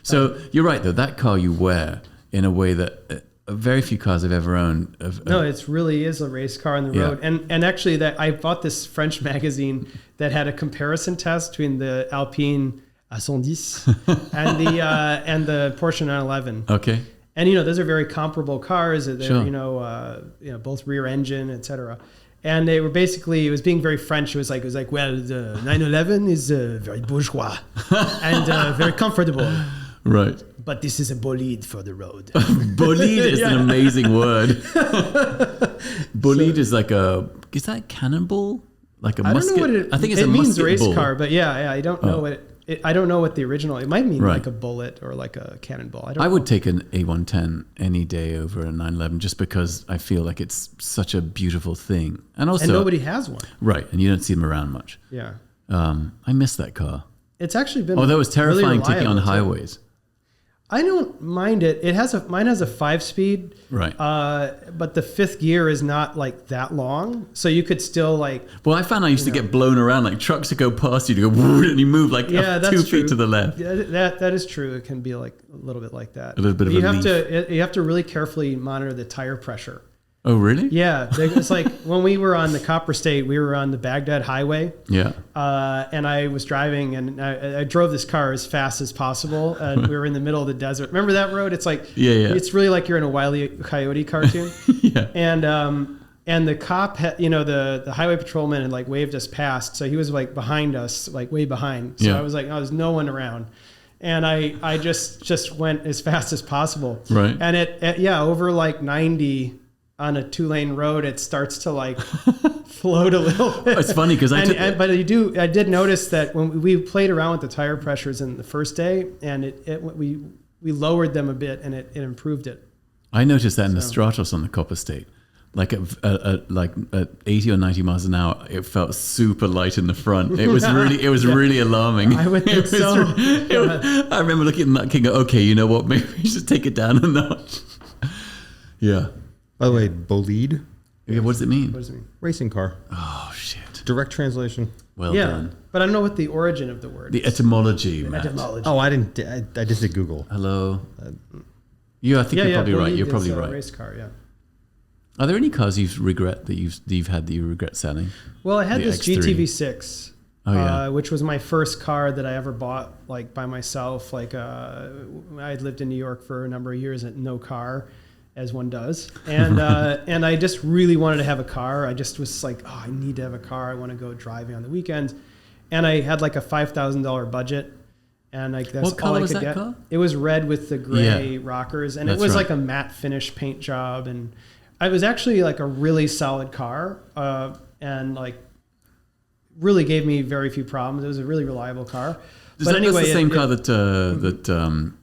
So you're right, though. That car you wear in a way that very few cars I've ever owned. No, it really is a race car on the road. And actually, that I bought this French magazine that had a comparison test between the Alpine A110s and the Porsche 911. Okay. And those are very comparable cars. They're sure. Both rear engine, etc. And they were basically, it was being very French. It was like, well, the 911 is very bourgeois and very comfortable. Right. But this is a bolide for the road. Bolide is an amazing word. Bolide is like is that a cannonball? Like a musket? I don't know what I think it's it a means musket race ball. car, but I don't know what I don't know what the original, it might mean Right. like a bullet or like a cannonball. I don't I know. would take an A110 any day over a 911 just because I feel like it's such a beautiful thing. And also, And nobody has one. right, and you don't see them around much. Yeah. I miss that car. It's actually been Although it was terrifying really taking on reliable, too. highways. I don't mind it. Mine has a 5-speed. Right. But the fifth gear is not like that long. So you could still like. Well, I found I used to get blown around, like trucks would go past you to go, woo, and you move like 2 feet to the left. Yeah, that is true. It can be like a little bit like that. A little bit of you have to really carefully monitor the tire pressure. Oh, really? Yeah, it's like when we were on the Copper State, we were on the Baghdad Highway. Yeah. And I was driving, and I drove this car as fast as possible, and we were in the middle of the desert. Remember that road? It's like it's really like you're in a Wile E. Coyote cartoon. Yeah. And the cop, the highway patrolman had like waved us past, so he was like behind us, like way behind. So I was like, oh, there's no one around. And I just went as fast as possible. Right. And over like 90 on a 2-lane road, it starts to like float a little bit. It's funny because I did notice that when we played around with the tire pressures in the first day, and we lowered them a bit, and it improved it. I noticed that in the Stratos on the Copper State. Like at 80 or 90 miles an hour, it felt super light in the front. It was really alarming. I would think so. I remember looking at that king go, okay, you know what? Maybe we should take it down a notch. Yeah. By the way, bolide? Yeah, what does it mean? What does it mean? Racing car. Oh, shit. Direct translation. Well done. But I don't know what the origin of the word The is. etymology, Matt. Etymology. Oh, I didn't. I just did Google. Hello. I think you're probably right. You're probably right. Race car, yeah. Are there any cars you regret that you've had that you regret selling? Well, I had The this X3. GTV6, which was my first car that I ever bought like by myself. Like I had lived in New York for a number of years and no car, as one does, and and I just really wanted to have a car. I just was like, oh, I need to have a car. I want to go driving on the weekends, and I had like a $5,000 budget. And like that's what color all I was could that get. car? It was red with the gray rockers, and it was like a matte finish paint job, and it was actually like a really solid car, and like really gave me very few problems. It was a really reliable car. That's the same car that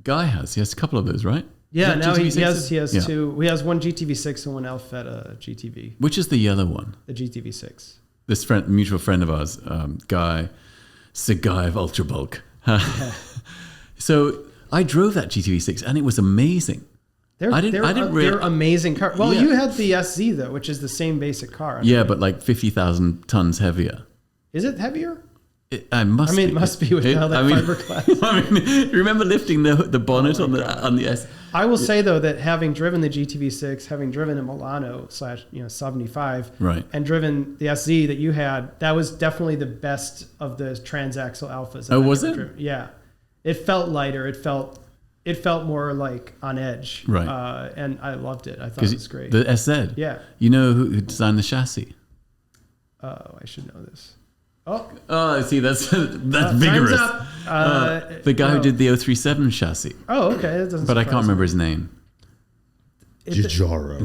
Guy has. He has a couple of those, right? Yeah, now he has GTV6s? two. He has one GTV6 and one Alfetta GTV. Which is the yellow one? The GTV6. This mutual friend of ours, Guy, it's the guy of Ultra Bulk. So I drove that GTV6 and it was amazing. They're amazing cars. Well, you had the SZ though, which is the same basic car. But like 50,000 tons heavier. Is it heavier? It must be with all that fiberglass. I mean, remember lifting the bonnet on the S? I will say though that having driven the GTV6, having driven a Milano / 75, right, and driven the SZ that you had, that was definitely the best of the transaxle alphas. Oh, was it? Driven. Yeah, it felt lighter. It felt more like on edge. Right. And I loved it. I thought it was great. The SZ. Yeah. You know who designed the chassis? Oh, I should know this. Oh, see, that's vigorous. Time's up. The guy who did the 037 chassis. Oh, okay. That doesn't but I can't remember his name. Giugiaro.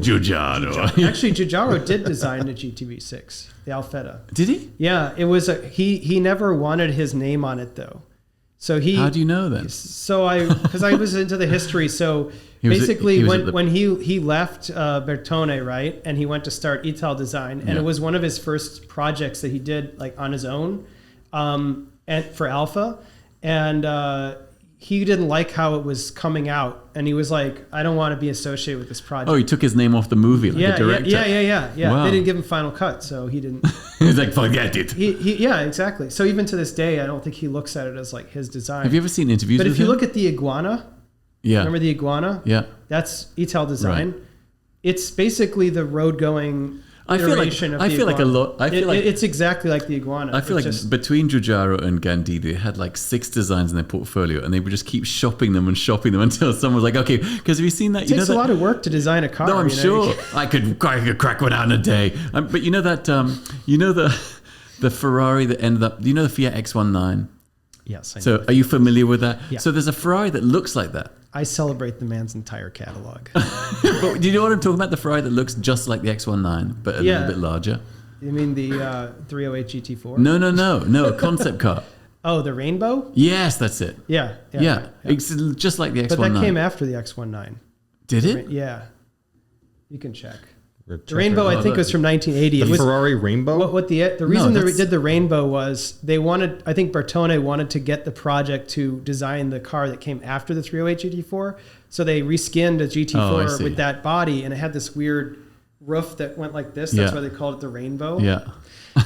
Actually, Giugiaro did design the GTV6, the Alfetta. Did he? Yeah, it was he never wanted his name on it though. How do you know that? Because I was into the history. So basically, when he left Bertone, right, and he went to start Ital Design, and it was one of his first projects that he did like on his own, and for Alfa, and he didn't like how it was coming out, and he was like, I don't want to be associated with this project. Oh, he took his name off the movie, a director. Yeah. Wow. They didn't give him final cut, so he didn't. He's like, forget it. Yeah, exactly. So even to this day, I don't think he looks at it as like his design. Have you ever seen interviews with him? But if you look at the Iguana, remember the Iguana? Yeah. That's Ital Design. Right. It's basically the road-going iteration of the Iguana. It's exactly like the Iguana. I feel like between Giugiaro and Gandhi, they had like 6 designs in their portfolio, and they would just keep shopping them until someone was like, okay, because have you seen that? It takes a lot of work to design a car. No, I'm sure. I could crack one out in a day. But you know that, the Ferrari that ended up, the Fiat X19? Yes. I know. So are you familiar with that? Yeah. So there's a Ferrari that looks like that. I celebrate the man's entire catalog. But do you know what I'm talking about? The Ferrari that looks just like the X19, but a little bit larger. You mean the 308 GT4? No, a concept car. Oh, the Rainbow? Yes, that's it. Yeah. It's just like the X19. But that came after the X19. Did it? Yeah. You can check. The Rainbow, I think, was from 1980. The Ferrari Rainbow? The reason they did the Rainbow was I think Bertone wanted to get the project to design the car that came after the 308 GT4. So they reskinned a GT4 with that body, and it had this weird roof that went like this. That's why they called it the Rainbow. Yeah.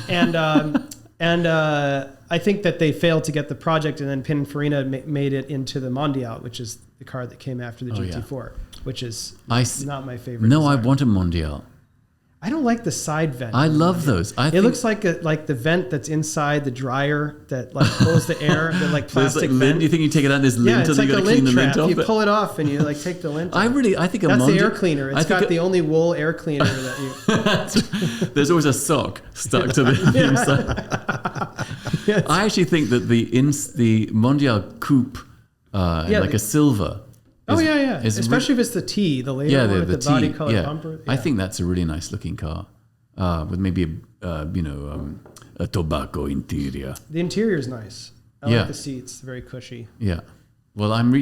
And I think that they failed to get the project, and then Pininfarina made it into the Mondial, which is the car that came after the GT4, which is not my favorite. No, design. I want a Mondial. I don't like the side vent. I love those. It looks like the vent that's inside the dryer that like pulls the air, the like plastic vent. You think you take it out and there's lint until you got to clean the lint off? You pull it off and you like take the lint off. I think that's the air cleaner. It's got the only wool air cleaner that you. There's always a sock stuck to the inside. Yes. I actually think that the Mondial Coupe, like a silver. Especially if it's the T, the later one with the body color bumper. Yeah. I think that's a really nice looking car, with maybe a tobacco interior. The interior is nice. I like the seats; very cushy. Yeah. Well, I've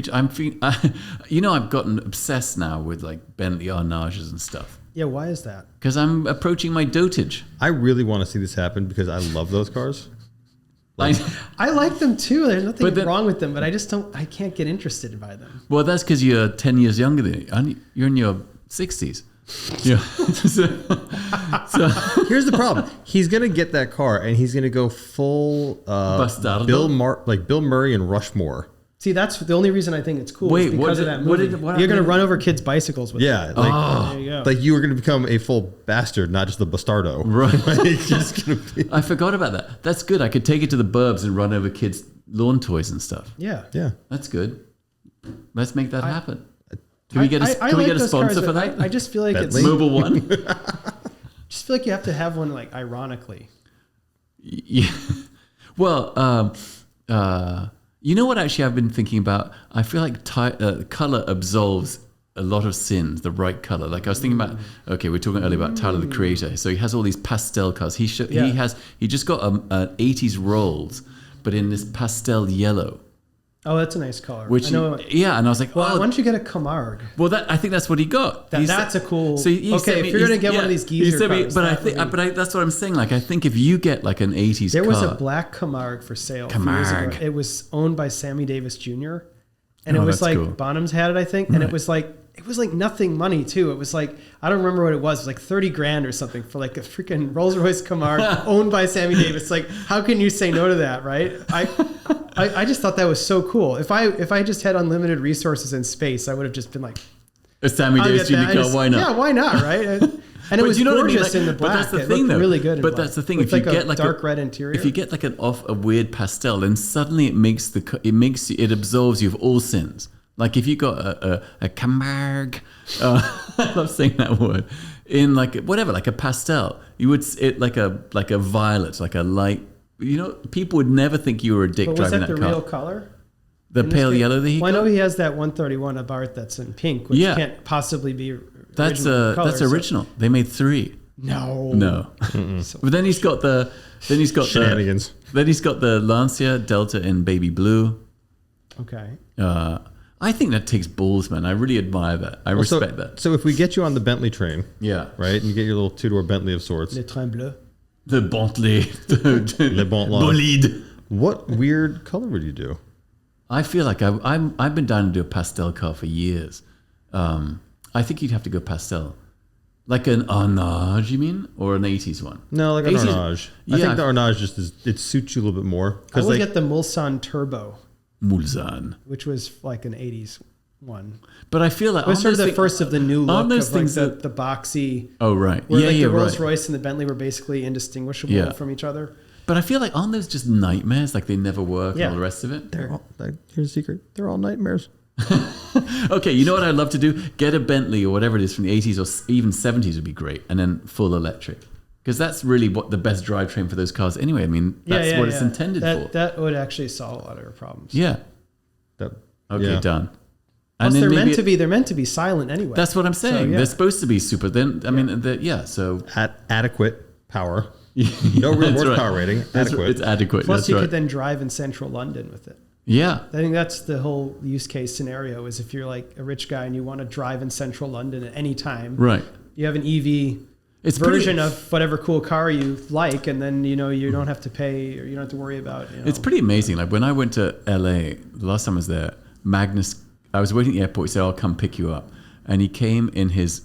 gotten obsessed now with like Bentley Arnages and stuff. Yeah, why is that? Because I'm approaching my dotage. I really want to see this happen because I love those cars. I like them too. There's nothing wrong with them, but I can't get interested by them. Well, that's because you're 10 years younger than me. You're in your 60s. Yeah. so here's the problem. He's going to get that car and he's going to go full Bastardo. Bill Murray and Rushmore. See, that's the only reason I think it's cool. Is because of that movie. You're going to run over kids' bicycles with it. There you go. Like you were going to become a full bastard, not just a bastardo. Right. I forgot about that. That's good. I could take it to the burbs and run over kids' lawn toys and stuff. Yeah. That's good. Let's make that happen. Can we get a sponsor for that? I just feel like Bentley? it's Mobile One. Just feel like you have to have one like ironically. Yeah. Well, you know what actually I've been thinking about? I feel like color absolves a lot of sins, the right color. Like I was thinking about, we were talking earlier about Tyler, the Creator. So he has all these pastel colors. He just got an 80s Rolls, but in this pastel yellow. Oh, that's a nice color. And I was like, why don't you get a Camargue? Well, I think that's what he got. That's a cool. So if you're going to get one of these geezer cars, that's what I'm saying. Like, I think if you get like an 80s there car, was a black Camargue for sale. Years ago. It was owned by Sammy Davis Jr. And it was like cool. Bonhams had it, I think, and right. It was like nothing money too. It was like, I don't remember what it was. It was like 30 grand or something for like a freaking Rolls Royce Camargue owned by Sammy Davis. Like, how can you say no to that, right? I just thought that was so cool. If I just had unlimited resources in space, I would have just been like, a Sammy Davis Jr. car, why not? Yeah, why not, right? And it was gorgeous in the black. But that's the thing, though. Really good in black. That's the thing. If you get like dark red interior, if you get like a weird pastel, then suddenly it absolves you of all sins. Like if you got a Camargue, I love saying that word, in like whatever, like a pastel, you would like a violet, like a light. People would never think you were a dick driving that car. Was that the real color? The pale yellow that he got? Well, I know he has that 131 Abarth that's in pink, which can't possibly be that's original. They made 3. No. But then he's got shenanigans. Then he's got the Lancia Delta in baby blue. Okay. I think that takes balls, man. I really admire that. I respect that. So if we get you on the Bentley train, Yeah. right, and you get your little two-door Bentley of sorts, Le train bleu. The Bentley. Le Bentley. Bolide. What weird color would you do? I feel like I've been dying to do a pastel car for years. I think you'd have to go pastel. Like an Arnage, you mean? Or an 80s one? No, like an 80s. Arnage. Yeah, I think the Arnage just it suits you a little bit more. I would Like, get the Mulsanne Turbo, Mulsanne. which was like an 80s one. But I feel like It was sort of the things- first of the new aren't look those of like things the boxy. Oh, right. Where Yeah, like yeah, the Rolls right. Royce and the Bentley were basically indistinguishable Yeah. from each other. But I feel like aren't those just nightmares? Like they never work Yeah. and all the rest of it? they're all, here's a secret. They're all nightmares. Okay, you know what I'd love to do? Get a Bentley or whatever it is from the 80s or even 70s would be great. And then full electric. Because that's really what the best drivetrain for those cars anyway. I mean, that's what it's intended for. That would actually solve a lot of your problems. Yeah. That, Okay, yeah. done. Plus, then they're maybe meant to be silent anyway. That's what I'm saying. yeah. They're supposed to be super. Then I mean, yeah. So Adequate power. No real That's horsepower right. rating. That's Adequate. It's adequate. Plus, That's you right. could then drive in central London with it. Yeah. I think that's the whole use case scenario is if you're like a rich guy and you want to drive in central London at any time. Right. You have an EV It's version pretty, of whatever cool car you like, and then you don't have to pay or you don't have to worry about. It's pretty amazing. Like when I went to LA, the last time I was there, Magnus, I was waiting at the airport. He said, "I'll come pick you up," and he came in his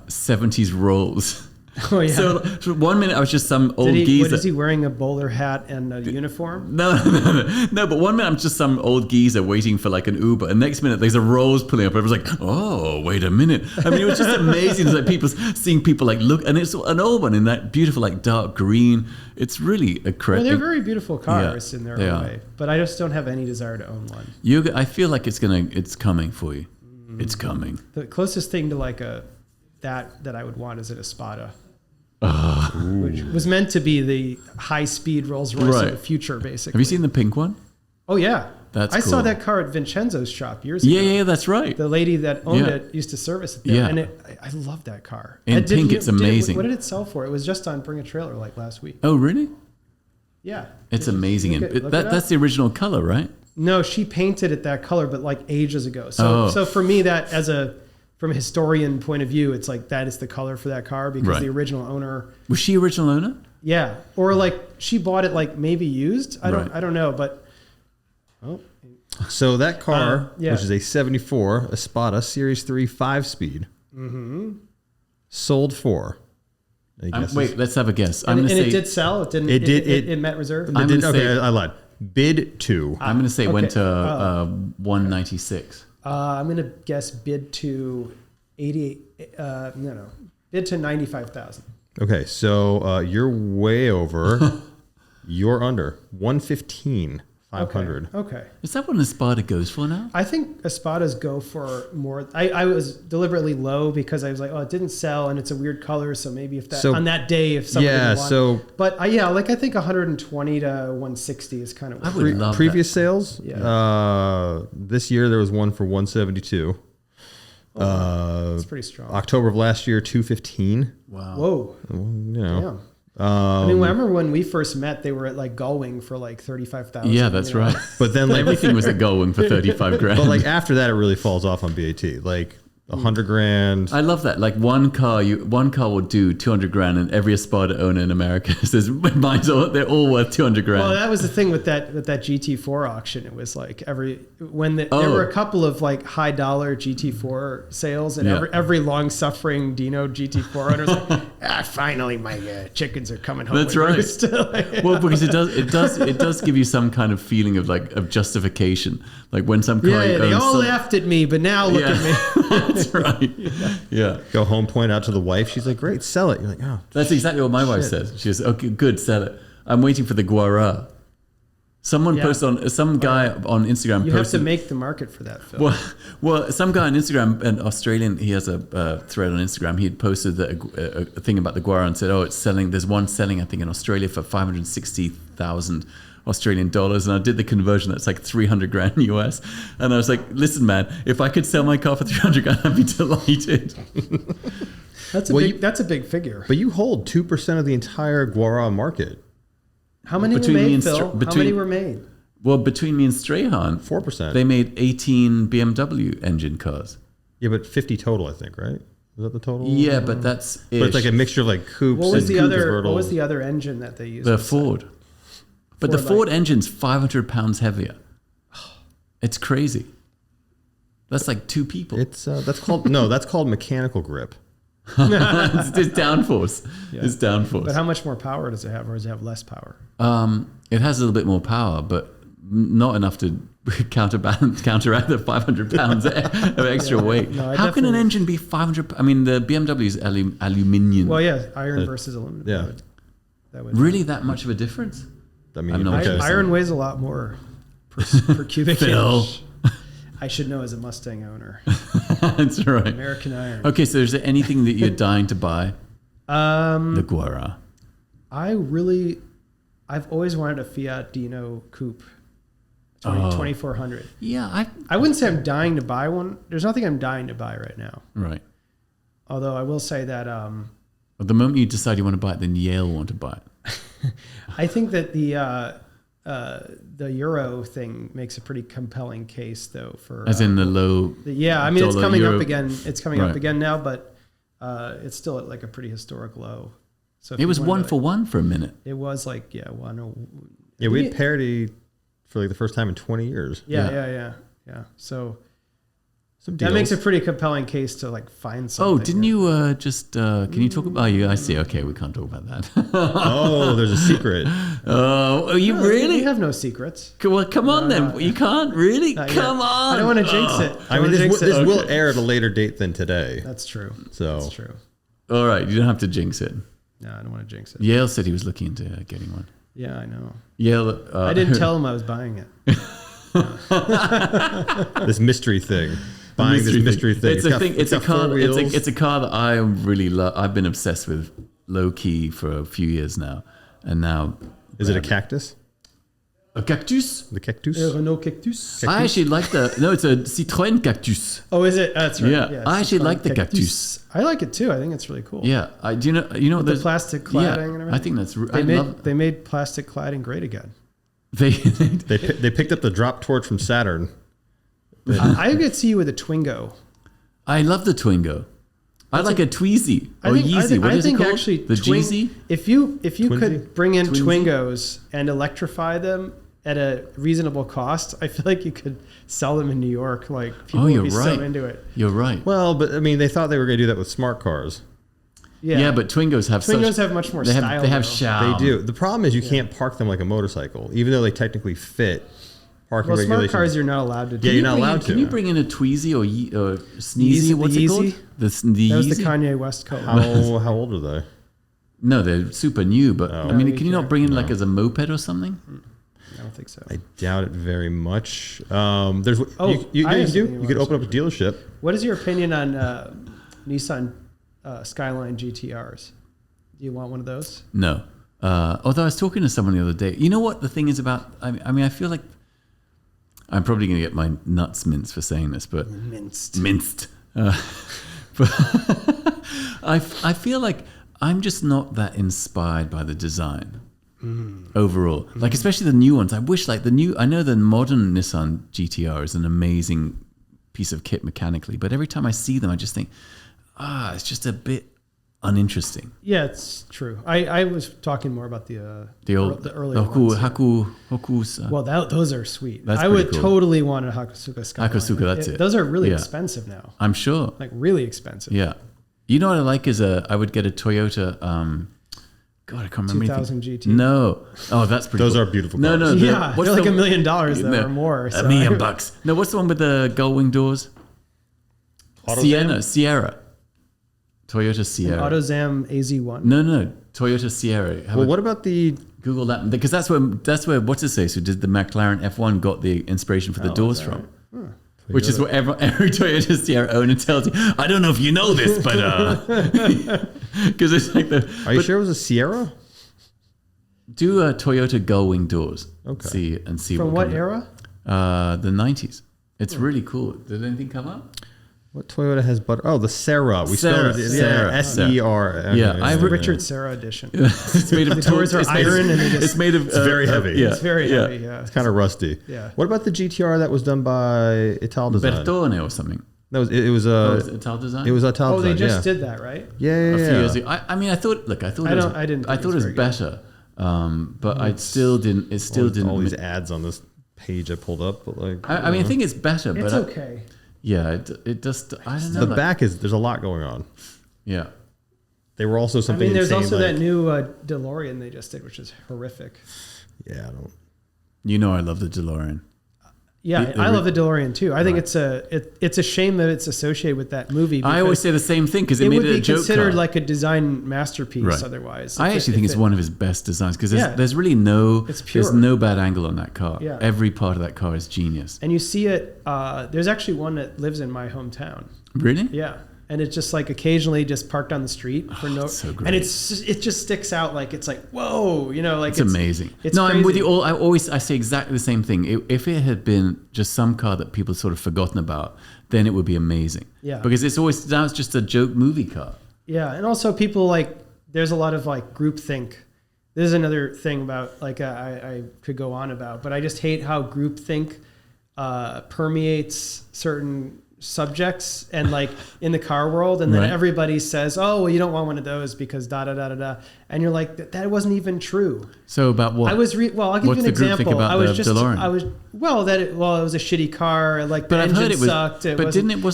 70s Rolls. Oh yeah. So 1 minute I was just some old What geezer. is he wearing? A bowler hat and a uniform? No. But 1 minute I'm just some old geezer waiting for like an Uber, and next minute there's a Rolls pulling up. I was like, oh, wait a minute. I mean, it was just amazing. It's like seeing people like look, and it's an old one in that beautiful like dark green. It's really a Well, they're very beautiful cars in their they own are. way, but I just don't have any desire to own one. I feel like it's coming for you. It's coming. The closest thing to like that I would want is an Espada. Which was meant to be the high-speed Rolls-Royce Right. of the future, basically. Have you seen the pink one? Oh, yeah. That's I saw cool. that car at Vincenzo's shop years ago. Yeah, that's right. The lady that owned Yeah. it used to service it there. Yeah. And I love that car. In And pink, it's amazing. What did it sell for? It was just on Bring a Trailer like last week. Oh, really? Yeah. It's amazing. Look it up. That's the original color, right? No, she painted it that color, but like ages ago. So for me, that from a historian point of view, it's like that is the color for that car because Right. the original owner. Was she original owner? Yeah, or like she bought it like maybe used. I don't know, but So that car, yeah. which is a 74 Espada Series 3 5-speed, sold for. any guesses? Wait, let's have a guess. and I'm going to it say did sell. It didn't. It did- It met reserve. I'm gonna say- I lied. Bid 2. I'm going to say it went Okay. to 196. I'm gonna guess bid to 88. Bid to 95,000. Okay, so you're way over. You're under 115, 500. Okay. Is that what an Espada goes for now? I think Espadas go for more. I was deliberately low because I was like, oh, it didn't sell and it's a weird color. So maybe if that on that day, if someone Yeah, didn't want, so but I think 120 to 160 is kind of I what would love previous sales. Yeah. This year there was one for 172. it's pretty strong. October of last year, 215. Wow. Whoa. You know, Damn. I mean, I remember when we first met, they were at like Gullwing for like 35,000. Yeah, that's right. but then like Everything was at Gullwing for 35 grand. but like after that, it really falls off on BAT. Like 100 grand. I love that. Like one car will do 200 grand, and every Espada owner in America says they're all worth 200 grand. Well, that was the thing with that GT4 auction. It was like there were a couple of like high dollar GT4 sales, and every long suffering Dino GT4 owner was like, finally my chickens are coming home. That's with right. roost." Well, because it does give you some kind of feeling of justification. Like when some car Yeah, they owns all some- laughed at me, but now look at me. That's right. Yeah. Go home, point out to the wife. She's like, great, sell it. You're like, oh. That's exactly what my wife says. She says, okay, good, sell it. I'm waiting for the Guara. Someone posted some guy on Instagram You have posted. to make the market for that, Phil. Well, some guy on Instagram, an Australian, he has a thread on Instagram. He had posted a thing about the Guara and said, oh, it's selling. There's one selling, I think, in Australia for 560,000 Australian dollars. And I did the conversion. That's like 300 grand US. And I was like, listen, man, if I could sell my car for 300 grand, I'd be delighted. That's a big figure. But you hold 2% of the entire Guara market. How many were between made, the Phil? How many were made? Well, between me and Strahan, 4%. they made 18 BMW engine cars. Yeah, but 50 total, I think, right? Is that the total? Yeah, but that's But it's like a mixture of like coupes. What was and What was the other engine that they used? the Ford. But the Ford engine's 500 pounds heavier. It's crazy. That's like 2 people. It's that's called mechanical grip. It's downforce. Yeah. It's downforce. But how much more power does it have, or does it have less power? It has a little bit more power, but not enough to counteract the 500 pounds of extra weight. No, How can an engine be 500? I mean, the BMW is aluminium. Well, yeah, iron versus aluminum. Yeah. That would Really, that much of a difference? I mean, I'm not sure. iron weighs a lot more per cubic Phil. inch. I should know as a Mustang owner. That's right. American Iron. Okay, so is there anything that you're dying to buy? The Guara. I've always wanted a Fiat Dino Coupe. 2400. Yeah, I wouldn't say I'm dying to buy one. There's nothing I'm dying to buy right now. right. Although I will say that At the moment you decide you want to buy it, then Yale want to buy it. I think that the Euro thing makes a pretty compelling case, though. For As in the low. I mean, it's coming Euro. up again. It's coming Right. up again now, but it's still at like a pretty historic low. So if It you was wanted 1 for a minute. It was like one. Yeah, we had parity for like the first time in 20 years. Yeah. So Some that deals. makes a pretty compelling case to like find something. Oh, didn't you can you talk about, I see. Okay, we can't talk about that. Oh, there's a secret. Oh, are you No, really? We have no secrets. Well, come on then. You can't really? Not Come yet. on. I don't want to jinx it. I mean, this Okay. will air at a later date than today. That's true. So That's true. All right, you don't have to jinx it. No, I don't want to jinx it. Yale said he was looking into getting one. Yeah, I know. Yale. I didn't tell him I was buying it. this mystery thing, buying this mystery thing. It's a thing. It's a car. Wheels. It's a car that I really love. I've been obsessed with low key for a few years now, and now. Is it a cactus? A cactus? The cactus? Renault Cactus. I actually like it's a Citroën cactus. Oh, is it? That's right. Yeah, I actually like the cactus. I like it too. I think it's really cool. Yeah, do you know The there's plastic cladding yeah, and everything. I think that's. They made plastic cladding great again. They They picked up the drop torch from Saturn. I could see you with a Twingo. I love the Twingo. I like a Tweezy or Yeezy. What is it called? Actually, The Jeezy? If you Twinsy? could bring in Twinsy? Twingos and electrify them at a reasonable cost, I feel like you could sell them in New York. Like people would be so into it. You're right. Well, but I mean, they thought they were going to do that with smart cars. Yeah, but Twingos have have much more they style. They have though. shout. They do. The problem is you can't park them like a motorcycle, even though they technically fit parking Well, smart regulations. cars you're not allowed to do. Yeah, you're not allowed to. Can you bring in a Tweezy or Sneezy? Yeezy- What's the it called? Yeezy? The That was the Yeezy? Kanye West coat. How old are they? No, they're super new. But I mean, No, can you you not bring in No. like as a moped or something? I don't think so. I doubt it very much. There's you I have do. something You could about open up a dealership. What is your opinion on Nissan Skyline GTRs? Do you want one of those? No. Although I was talking to someone the other day. You know what the thing is about? I mean, I feel like I'm probably going to get my nuts minced for saying this, but minced. But I feel like I'm just not that inspired by the design overall. Like especially the new ones. I wish like I know the modern Nissan GTR is an amazing piece of kit mechanically, but every time I see them, I just think, it's just a bit uninteresting. Yeah, it's true. I was talking more about the earlier ones. Hokusa. Well, those are sweet. That's I would pretty cool. totally want a Hakusuka Skyline. Hakusuka, that's it. Those are really Yeah. expensive now. I'm sure. Like really expensive. Yeah. You know what I like is I would get a Toyota. God, I can't remember. 2000 anything. GT. No. Oh, that's pretty. Those cool. are beautiful No, cars. no. Yeah, what's they're like the- $1 million though, No, or more. $1 million bucks. No, what's the one with the gull wing doors? AutoZam? Sierra. Toyota Sierra. AutoZam AZ1. No. Toyota Sierra. Well, what about the? Google that because that's where what's his face who did the McLaren F1 got the inspiration for the doors from. Which is what every Toyota Sierra owner tells you. I don't know if you know this, but because it's like Are you sure it was a Sierra? do a Toyota gull wing doors. Okay. See From what comes up. era? The 90s. It's really cool. Did anything come up? What Toyota has butter? Oh, the Serra. We Serra, spelled it. Serra. Yeah, S-E-R. Yeah, It's the Richard Serra edition. It's made of The doors are iron and it's made of. It's very heavy. It's very heavy. Yeah, It's kind of rusty. Yeah. What about the GTR that was done by Ital Design? Bertone or something. No, it was Ital Design. It was Ital Oh, Design. they just did that, right? Yeah. A few years ago. I mean, I thought it was better, but I still didn't. It still didn't. All these ads on this page I pulled up, but like. I mean, I think it's better, but it's okay. Yeah, it just. I don't know. The back there's a lot going on. Yeah. They were also something. I mean, there's insane, also like, that new DeLorean they just did, which is horrific. Yeah, I don't. You know, I love the DeLorean. Yeah, I love the DeLorean too. I think it's a shame that it's associated with that movie. I always say the same thing because it made would it be a joke considered car. like a design masterpiece otherwise. I actually think it's one of his best designs because there's really it's pure. there's no bad angle on that car. Yeah. Every part of that car is genius. And you see it. There's actually one that lives in my hometown. Really? Yeah. And it's just like occasionally just parked on the street for no. So great. And it just sticks out like it's like whoa, like it's amazing. It's no, crazy. I'm with you all. I say exactly the same thing. If it had been just some car that people sort of forgotten about, then it would be amazing. Yeah. Because now it's just a joke movie car. Yeah, and also people like there's a lot of like groupthink. This is another thing about like I could go on about, but I just hate how groupthink permeates certain subjects and like in the car world, and then everybody says, oh well, you don't want one of those because da da da da da, and you're like that wasn't even true. So about what? I'll give you an example. About I was the just DeLorean? It was a shitty car, like but the I've engine heard it was, sucked,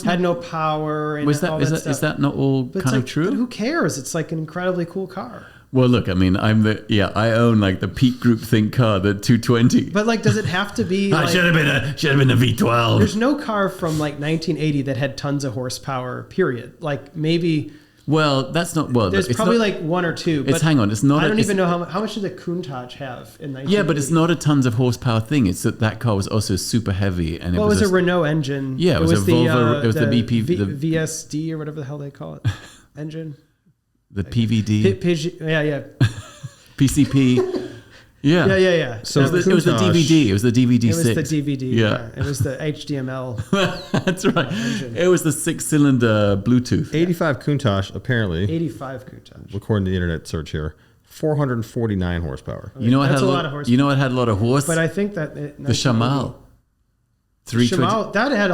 had no power, and was that all is that that stuff. is that not all But kind of like, true? But who cares? It's like an incredibly cool car. Well, look, I mean, I own like the peak groupthink car, the 220. But like, does it have to be? I should have been a V12. There's no car from like 1980 that had tons of horsepower. Period. Like maybe. Well, that's not well. There's probably like one or two. But hang on, it's not. I don't even know how much did the Countach have in 1980? Yeah, but it's not a tons of horsepower thing. It's that car was also super heavy, and it was a Renault engine. Yeah, it was a Volvo. It was the BP, the VSD or whatever the hell they call it, engine. The PVD. Yeah. PCP. Yeah. Yeah. So it was the DVD. It was the DVD. It was the DVD. Yeah. It was the HDML. That's right. Engine. It was the 6-cylinder Bluetooth. 85 Countach, apparently. 85 Countach. According to the internet search here, 449 horsepower. Okay. That's a lot of horsepower. You know it had a lot of horse? But I think that the Chamal. 320. Chamal, that had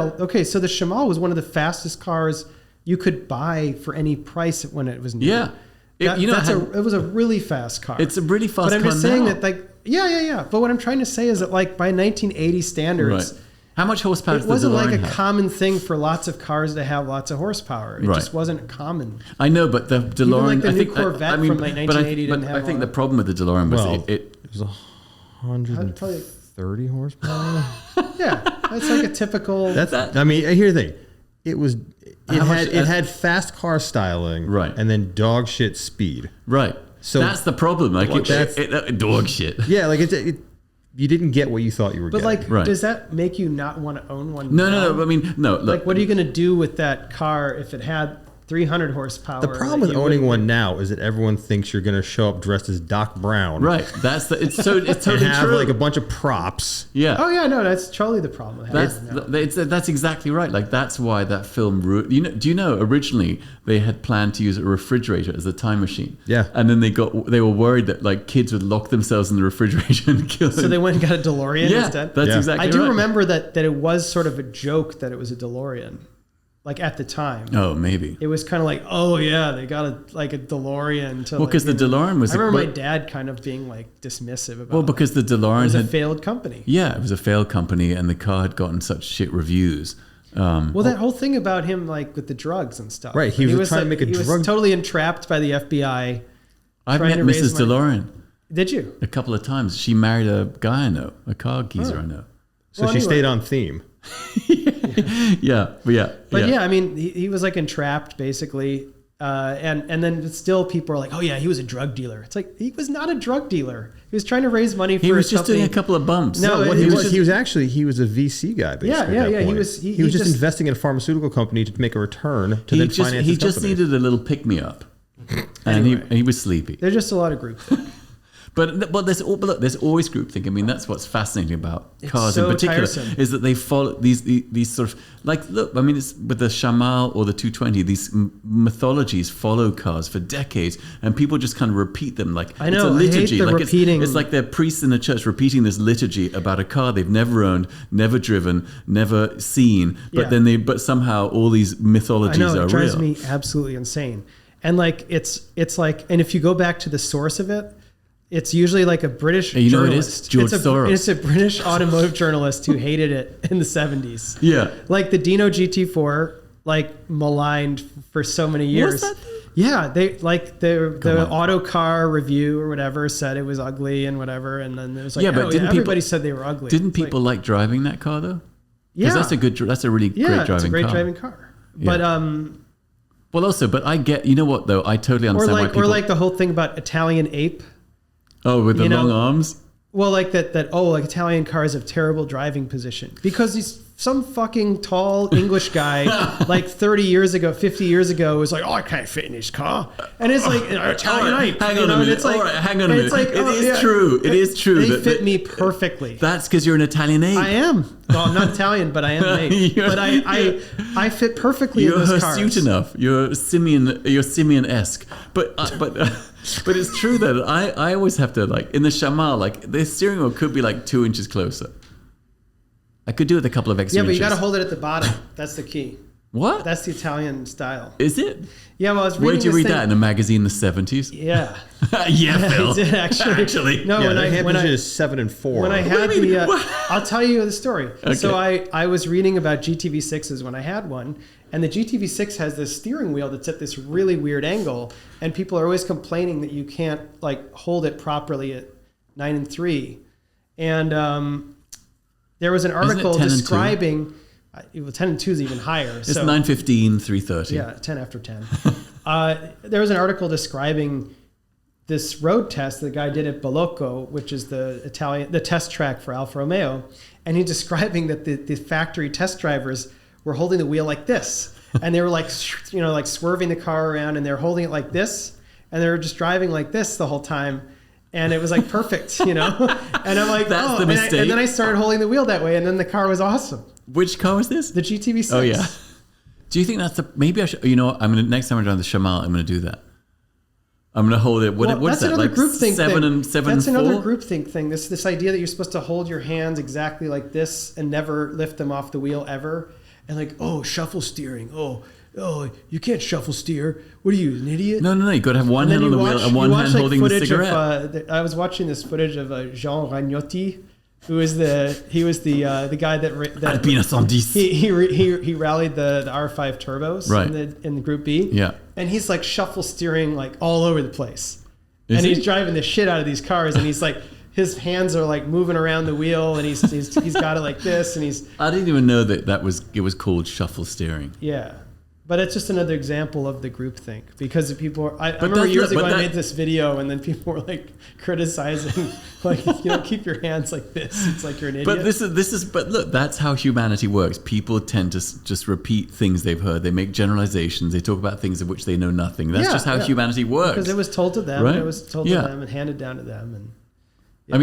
so the Chamal was one of the fastest cars you could buy for any price when it was new. Yeah. It was a really fast car. It's a really fast car. But I'm just saying now. that like, yeah. But what I'm trying to say is that like by 1980 standards, right. How much horsepower it wasn't like a common thing for lots of cars to have lots of horsepower. It just wasn't common. I know, but the DeLorean, even like the I new think, Corvette from like 1980 didn't have. I think the problem with the DeLorean was it was 130 horsepower. Yeah, that's like a typical. I mean, here's the thing. It had fast car styling, right, and then dog shit speed, right. So that's the problem. Like dog shit. Yeah, like you didn't get what you thought you were getting. But like, does that make you not want to own one? No. I mean, no. Look, like, what are you going to do with that car if it had 300 horsepower? The problem with owning one now is that everyone thinks you're going to show up dressed as Doc Brown. Right. It's totally and have true. like a bunch of props. Yeah. Oh yeah, no, that's totally the problem. That's exactly right. Like that's why that film. Do you know originally they had planned to use a refrigerator as a time machine? Yeah. And then they were worried that like kids would lock themselves in the refrigerator and kill them. So they went and got a DeLorean instead. That's exactly right. I do remember that it was sort of a joke that it was a DeLorean. Like at the time. Oh, maybe. It was kind of like, oh yeah, they got a DeLorean. Well, because the DeLorean was... I remember my dad kind of being like dismissive about it. Well, because the DeLorean was a failed company. Yeah, it was a failed company and the car had gotten such shit reviews. Well, that whole thing about him like with the drugs and stuff. Right, he was trying to make a drug... He was totally entrapped by the FBI. I've met Mrs. DeLorean. Did you? A couple of times. She married a guy I know, a car geezer I know. So she stayed on theme. But I mean, he was like entrapped basically, and then still people are like, oh yeah, he was a drug dealer. It's like he was not a drug dealer. He was trying to raise money for. He was just company. doing a couple of bumps. No, he was a VC guy. Basically, yeah. He was just investing in a pharmaceutical company to make a return to then finance. He just needed a little pick me up, and he was sleepy. There's just a lot of groups. But there's always groupthink. I mean, that's what's fascinating about cars so in particular, tiresome. is that they follow these sort of, like, look, I mean, it's with the Chamal or the 220, these mythologies follow cars for decades, and people just kind of repeat them. Like, I know, it's a liturgy. I hate the like repeating. it's like they're priests in the church repeating this liturgy about a car they've never owned, never driven, never seen, but Yeah. but somehow all these mythologies I know, are it drives real. me absolutely insane. And like it's like, and if you go back to the source of it, it's usually like a British You know, it journalist. is George Soros. It's a British automotive journalist who hated it in the 70s. Yeah. Like the Dino GT4, like maligned for so many years. that? Yeah, they like the auto car review or whatever said it was ugly and whatever, and then there was like, Yeah, but everybody said they were ugly. Didn't It's people like driving that car though? Yeah, Because that's a really great driving car. it's a great driving car. Yeah. But Well, also, but I get, you know what though, I totally understand why people. or like the whole thing about Italian ape. Oh, with the you know, long arms. Well, like that like Italian cars have terrible driving position because some fucking tall English guy like 30 years ago, 50 years ago was like, oh, I can't fit in this car. And it's like Italian ape. Hang on a minute. It's like, all right, hang on a minute. It's like, It is true. It is true. They fit me perfectly. That's because you're an Italian ape. I am. Well, I'm not Italian, but I am an ape. But I fit perfectly in You're those cars. hirsute enough. You're Simeon-esque. But it's true that I always have to, like, in the Chamal, like, the steering wheel could be like 2 inches closer. I could do it with a couple of extra Yeah, but inches. you got to hold it at the bottom. That's the key. What? That's the Italian style. Is it? Yeah, well, I was reading Where'd you this read thing- that? In a magazine in the 70s? Yeah. Yeah, Phil. I did actually. No, Yeah, when the I hand position is 7 and 4. when I had do you mean? the, What? I'll tell you the story. Okay. So I was reading about GTV6s when I had one, and the GTV6 has this steering wheel that's at this really weird angle, and people are always complaining that you can't like hold it properly at 9 and 3, and there was an article 10 and 2? describing. Well, 10 and 2 is even higher. It's so 9:15, 3:30. yeah, 10 after 10. There was an article describing this road test the guy did at Bolocco, which is the test track for Alfa Romeo, and he's describing that the factory test drivers were holding the wheel like this, and they were like, you know, like swerving the car around, and they're holding it like this, and they were just driving like this the whole time. And it was like perfect, you know? And I'm like, That's the mistake. And then I started holding the wheel that way, and then the car was awesome. Which car was this? The GTV6. Oh, yeah. Do you think that's maybe I should, you know what, next time I drive the Chamal, I'm going to do that. I'm going to hold it. What is that's that? another Like groupthink 7 thing. and 4? That's another groupthink thing. This idea that you're supposed to hold your hands exactly like this and never lift them off the wheel ever. And like, oh, shuffle steering. Oh, you can't shuffle steer. What are you, an idiot? No. You got to have one And hand then on the wheel and one hand holding the cigarette. I was watching this footage of Jean Ragnotti, who was the guy that Alpine A110s. he rallied the R5 turbos Right. in the Group B. Yeah. And he's like shuffle steering like all over the place. Is and he? he's driving the shit out of these cars, and he's like his hands are like moving around the wheel, and he's got it like this, and he's I didn't even know that it was called shuffle steering. yeah. But it's just another example of the groupthink because people are, I remember years ago I made this video and then people were like criticizing like, you know, keep your hands like this. It's like you're an idiot. But but look, that's how humanity works. People tend to just repeat things they've heard. They make generalizations. They talk about things of which they know nothing. That's just how humanity works. Because it was told to them, right? and it was told to them and handed down to them. And yeah. I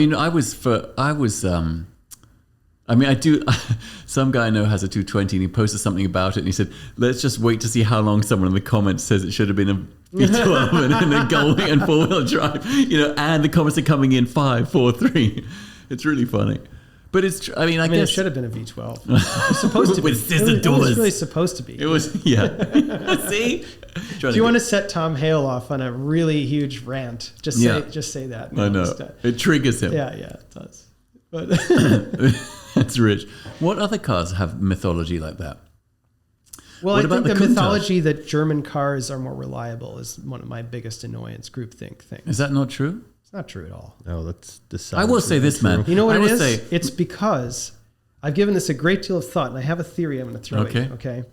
mean, I do. Some guy I know has a 220 and he posted something about it and he said, let's just wait to see how long someone in the comments says it should have been a V12 and a gull wing and 4-wheel drive, you know, and the comments are coming in 5, 4, 3. It's really funny. But it's, I mean, it should have been a V12. It was supposed to be. With scissor doors. It was really supposed to be. It was, yeah. See? Do you want to set Tom Hale off on a really huge rant? Just say that. I know. It triggers him. Yeah, it does. But That's rich. What other cars have mythology like that? Well, What I think about the the Countach? mythology that German cars are more reliable is one of my biggest annoyance groupthink things. Is that not true? It's not true at all. No, that's I will say this, man. You know what I it will is? say- It's because I've given this a great deal of thought, and I have a theory I'm going to throw at you. Okay,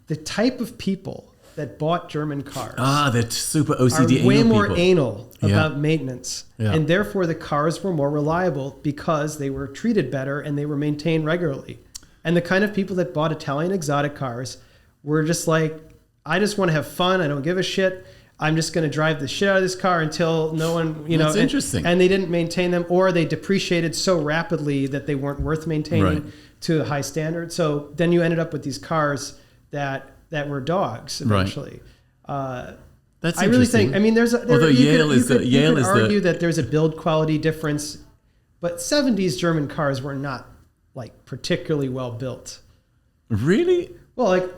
the type of people that bought German cars they're super are OCD way anal more people. anal Yeah. about maintenance, Yeah. and therefore the cars were more reliable because they were treated better and they were maintained regularly. And the kind of people that bought Italian exotic cars were just like, I just want to have fun. I don't give a shit. I'm just going to drive the shit out of this car until no one, That's interesting. And they didn't maintain them, or they depreciated so rapidly that they weren't worth maintaining to a high standard. So then you ended up with these cars that were dogs eventually. That's I really think. I mean, Although Yale is argue that there's a build quality difference, but 70s German cars were not like particularly well built. Really? Well, like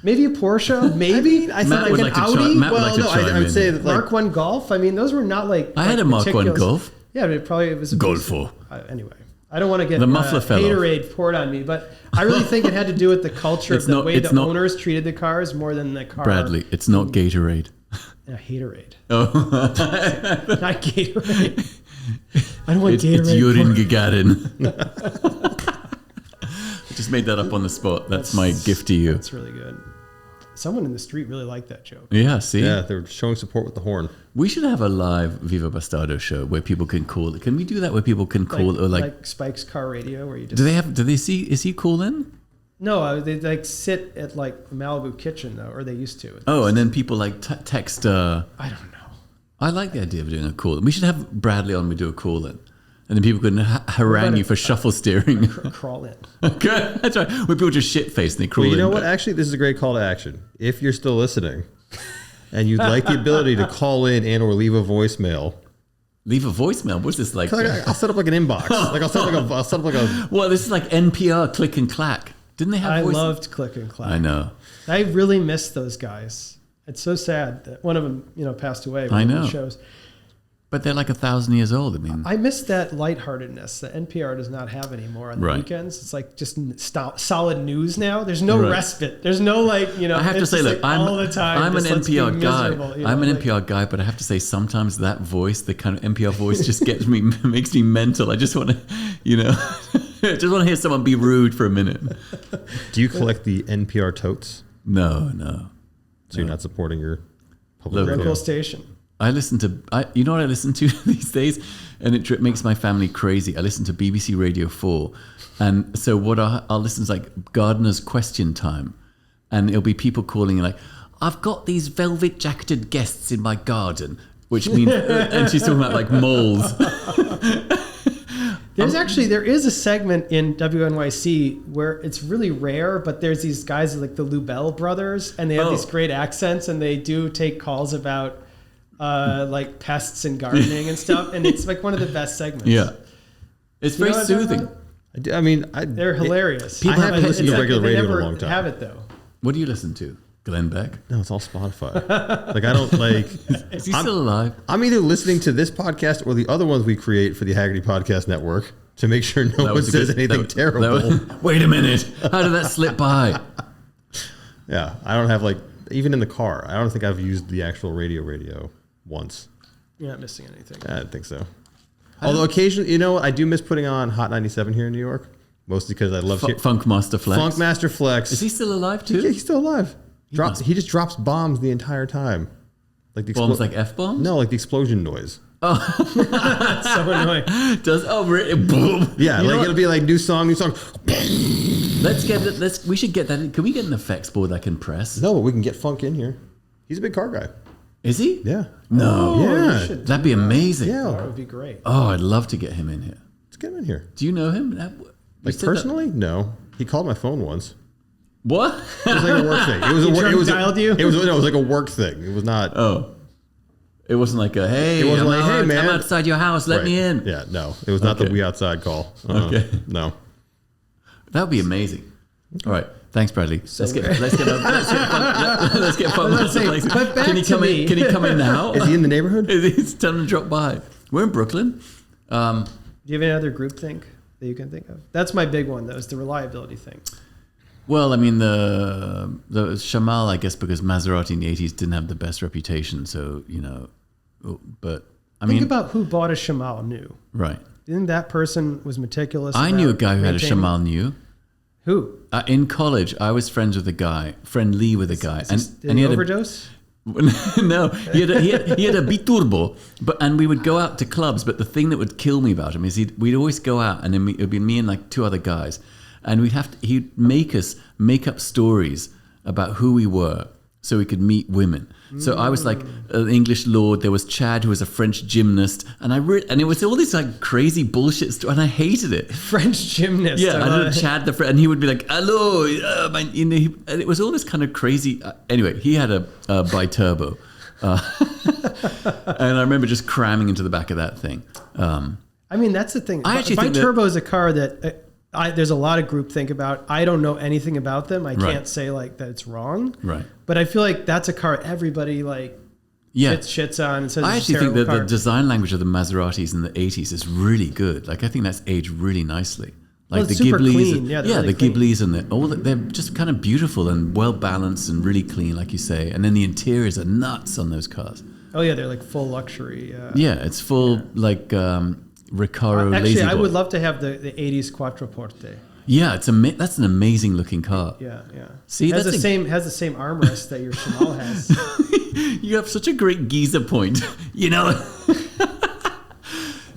maybe a Porsche, maybe I Matt think would like an like to Audi. Matt would like to chime I would in. say that like, Mark 1 Golf. I mean, those were not like. I had a Mark 1 Golf. Yeah, but it was a Golfo. Anyway, I don't want to get The muffler fell off. haterade poured on me, but I really think it had to do with the culture of the way the owners treated the cars more than the car. Bradley, it's not Gatorade. Haterade. Oh, Not Gatorade. I don't want Gatorade. It's urine Gagarin. I just made that up on the spot. That's my gift to you. That's really good. Someone in the street really liked that joke. Yeah, see? yeah, they were showing support with the horn. We should have a live Viva Bastardo show where people can call. Can we do that where people can call or like Spike's Car Radio, where you just do they see? Is he call in? No, they like sit at like the Malibu kitchen though, or they used to. Oh, and then people like text. I don't know. I like the idea of doing a call in. We should have Bradley on. We do a call in, and then people can harangue you for shuffle steering. Crawl in. Okay, that's right. Where people just shit face and they crawl Well, you in. know what? Actually, this is a great call to action. If you're still listening, and you'd like the ability to call in and or leave a voicemail. Leave a voicemail. What's this like? I'll set up like an inbox. Like I'll set up like a. Well, this is like NPR click and clack. Didn't they have? I loved Click and Clack. I know. I really missed those guys. It's so sad that one of them, passed away. I know. The shows. But they're like 1,000 years old. I mean, I miss that lightheartedness that NPR does not have anymore on the Right. weekends. It's like just solid news now. There's no Right. respite. There's no like, I have to it's say, just look, like I'm all the time. an just let's be NPR guy. miserable, I'm an like- NPR guy, but I have to say sometimes that voice, the kind of NPR voice, just gets me, makes me mental. I just want to, just want to hear someone be rude for a minute. Do you collect the NPR totes? No. So you're not supporting your public Local. radio? Local station. I listen to, you know what I listen to these days? And it makes my family crazy. I listen to BBC Radio 4. And so what I'll listen to like Gardener's Question Time. And it'll be people calling like, I've got these velvet jacketed guests in my garden, which means, and she's talking about like moles. There is a segment in WNYC where it's really rare, but there's these guys like the Lubell brothers, and they have these great accents, and they do take calls about like pests and gardening and stuff, and it's like one of the best segments. Yeah. It's very know what I'm talking soothing. about? They're hilarious. I haven't listened to regular radio in a long time. Have it though. What do you listen to? Glenn Beck? No, it's all Spotify. Like I don't like. Is he still alive? I'm either listening to this podcast or the other ones we create for the Hagerty Podcast Network to make sure no one says anything terrible. Wait a minute. How did that slip by? Yeah, I don't have like even in the car. I don't think I've used the actual radio once. You're not missing anything. I don't think so. Although occasionally, I do miss putting on Hot 97 here in New York, mostly because I love Funk Master Flex. Funk Master Flex. Is he still alive too? Yeah, he's still alive. He just drops bombs the entire time, like the bombs like F-bombs. No, like the explosion noise. That's so annoying. Really? Boom. Yeah, like it'll be like new song. We should get that. Can we get an effects board I can press? No, but we can get Funk in here. He's a big car guy. Is he? Yeah. No. Yeah. That'd be amazing. Yeah. That would be great. Oh, I'd love to get him in here. Let's get him in here. Do you know him? Like personally? No. He called my phone once. What? It was like a work thing. It was dialed you? It was like a work thing. It was not. Oh. It wasn't like a, hey, It wasn't like, hey, man. I'm outside your house. Let me in. Yeah, no. It was not the we outside call. Okay. No. That would be amazing. All right. Thanks, Bradley. Let's get fun. Can he come in now? Is he in the neighborhood? It's time to drop by. We're in Brooklyn. Do you have any other groupthink that you can think of? That's my big one, though, is the reliability thing. Well, I mean, the Shamal, I guess, because Maserati in the 80s didn't have the best reputation. So, but I mean. Think about who bought a Shamal new. Right. Didn't that person was meticulous? I knew a guy who had a Shamal new. Who? In college, I was friendly with a guy, and he had overdose? No, he had a biturbo, and we would go out to clubs. But the thing that would kill me about him is we'd always go out, and then it would be me and like two other guys, and he'd make us make up stories about who we were. so he could meet women. So I was like an English lord. There was Chad, who was a French gymnast, and and it was all this like crazy bullshit story, and I hated it. French gymnast. Yeah, I know Chad and he would be like, "Hello," and it was all this kind of crazy. Anyway, he had a biturbo, and I remember just cramming into the back of that thing. I mean, that's the thing. I actually think biturbo is a car that there's a lot of groupthink about. I don't know anything about them. I can't say like that it's wrong. Right. But I feel like that's a car everybody like shits on and says I it's a actually think that terrible the car. design language of the Maseratis in the 80s is really good. Like I think that's aged really nicely. Like Well, the it's super Ghiblis, clean. Yeah, they're really the clean. Ghiblis and they're just kind of beautiful and well balanced and really clean, like you say. And then the interiors are nuts on those cars. Oh yeah, they're like full luxury. Yeah, it's full like Recaro Actually, Lazy I Boy. would love to have the 80s Quattroporte. Yeah, that's an amazing looking car. Yeah, yeah. See, has that's has the same armrest that your Chanel has. You have such a great geezer point, you know.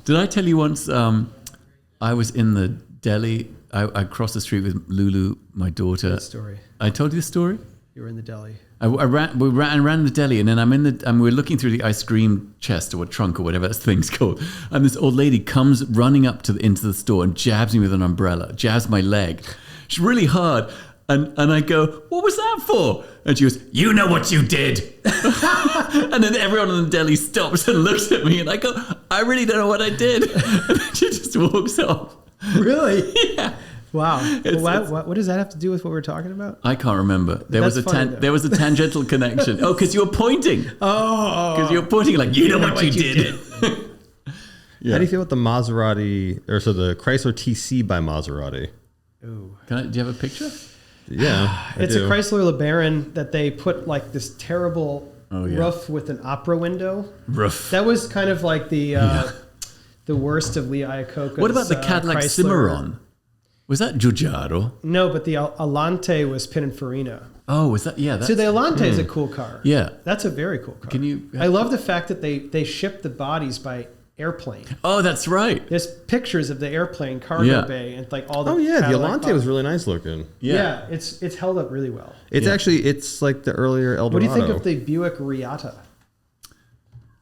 Did I tell you once? I was in the deli. I crossed the street with Lulu, my daughter. Good story. I told you the story. You were in the deli. We ran the deli, and then we're looking through the ice cream chest or trunk or whatever that thing's called. And this old lady comes running up into the store and jabs me with an umbrella, jabs my leg. She's really hard. And I go, "What was that for?" And she goes, "You know what you did." And then everyone in the deli stops and looks at me, and I go, "I really don't know what I did." And then she just walks off. Really? Yeah. Wow. What does that have to do with what we're talking about? I can't remember. There was a tangential connection. Oh, because you were pointing. Oh. Because you were pointing like, you know what you did. Yeah. How do you feel about the Maserati, the Chrysler TC by Maserati? Ooh. Do you have a picture? Yeah, It's a Chrysler LeBaron that they put like this terrible yeah. roof with an opera window. Roof. That was kind of like the worst of Lee Iacocca's. What about the Cadillac Chrysler. Cimarron? Was that Giugiaro? No, but the Alante was Pininfarina. Oh, was that? Yeah. So the Alante is a cool car. Yeah. That's a very cool car. Can you? I love the fact that they ship the bodies by airplane. Oh, that's right. There's pictures of the airplane cargo bay and like all the. Oh yeah, the Cadillac Alante was really nice looking. Yeah, it's held up really well. It's like the earlier Eldorado. What do you think of the Buick Riata?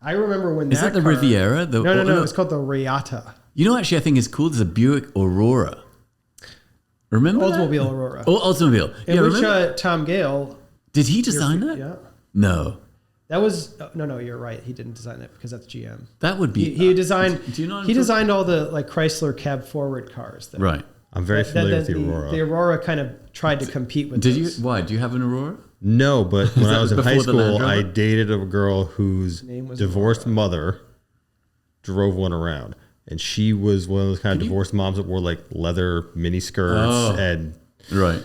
I remember when Is that the car, Riviera? No. It's called the Riata. You know, actually, I think it's cool. There's a Buick Aurora. Remember Oldsmobile that? Aurora. Oh, Oldsmobile. In which remember? Tom Gale. Did he design that? Yeah. No. That was no. You're right. He didn't design that because that's GM. That would be. He designed. Do you know? He designed all the like Chrysler cab forward cars. Right. I'm very familiar with the Aurora. The Aurora kind of tried to compete with. Did you? Why? Do you have an Aurora? No, but when I was in high before the Land school, Rover? I dated a girl whose Name was divorced Aurora. mother drove one around, and she was one of those kind of divorced moms that wore like leather mini skirts and Right.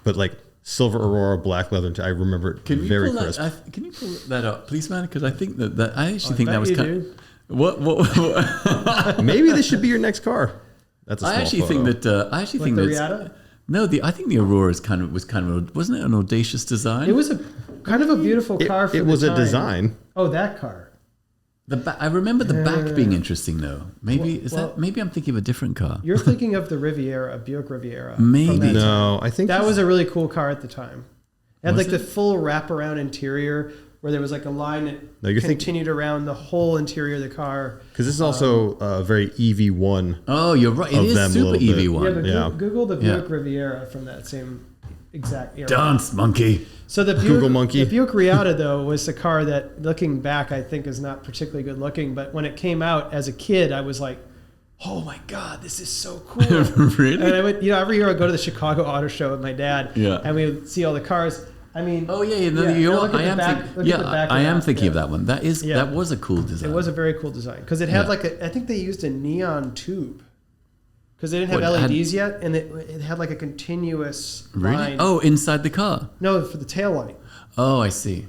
but like silver Aurora, black leather. I remember it very crisp. Can you pull that up, please, man? Because I think that I actually think bet that was you kind do. of, what Maybe this should be your next car. That's a small I actually photo. think that I actually think the that Riata? no, I think the Aurora wasn't it an audacious design? It was a kind of a beautiful car for it the was a time. design. Oh, that car. I remember the back being interesting though. Maybe Well, maybe I'm thinking of a different car. You're thinking of the Riviera, Buick Riviera. Maybe. from that time. No, I think That was a really cool car at the time. It had Was like the full wraparound interior where there was like a line that No, you're thinking- continued around the whole interior of the car. because this is also a very EV1. Oh, you're right. It Of is them a super little bit. EV1. Yeah, but Yeah. Google the Yeah. Buick Riviera from that same exact era. Dance monkey. So the Buick, Google monkey. The Buick Riata though was the car that, looking back, I think is not particularly good looking. But when it came out as a kid, I was like, "Oh my god, this is so cool!" Really? And I would, every year I'd go to the Chicago Auto Show with my dad, Yeah. and we would see all the cars. I mean, Oh yeah, no, yeah, you're, look at I the am back- thinking. look at Yeah, the back I of am that, thinking of yeah. that one. That was a cool design. it was a very cool design because it had Yeah. like I think they used a neon tube because they didn't have What, had- LEDs yet, and it had like a continuous Really? line. Oh, inside the car. No, for the tail light. Oh, I see.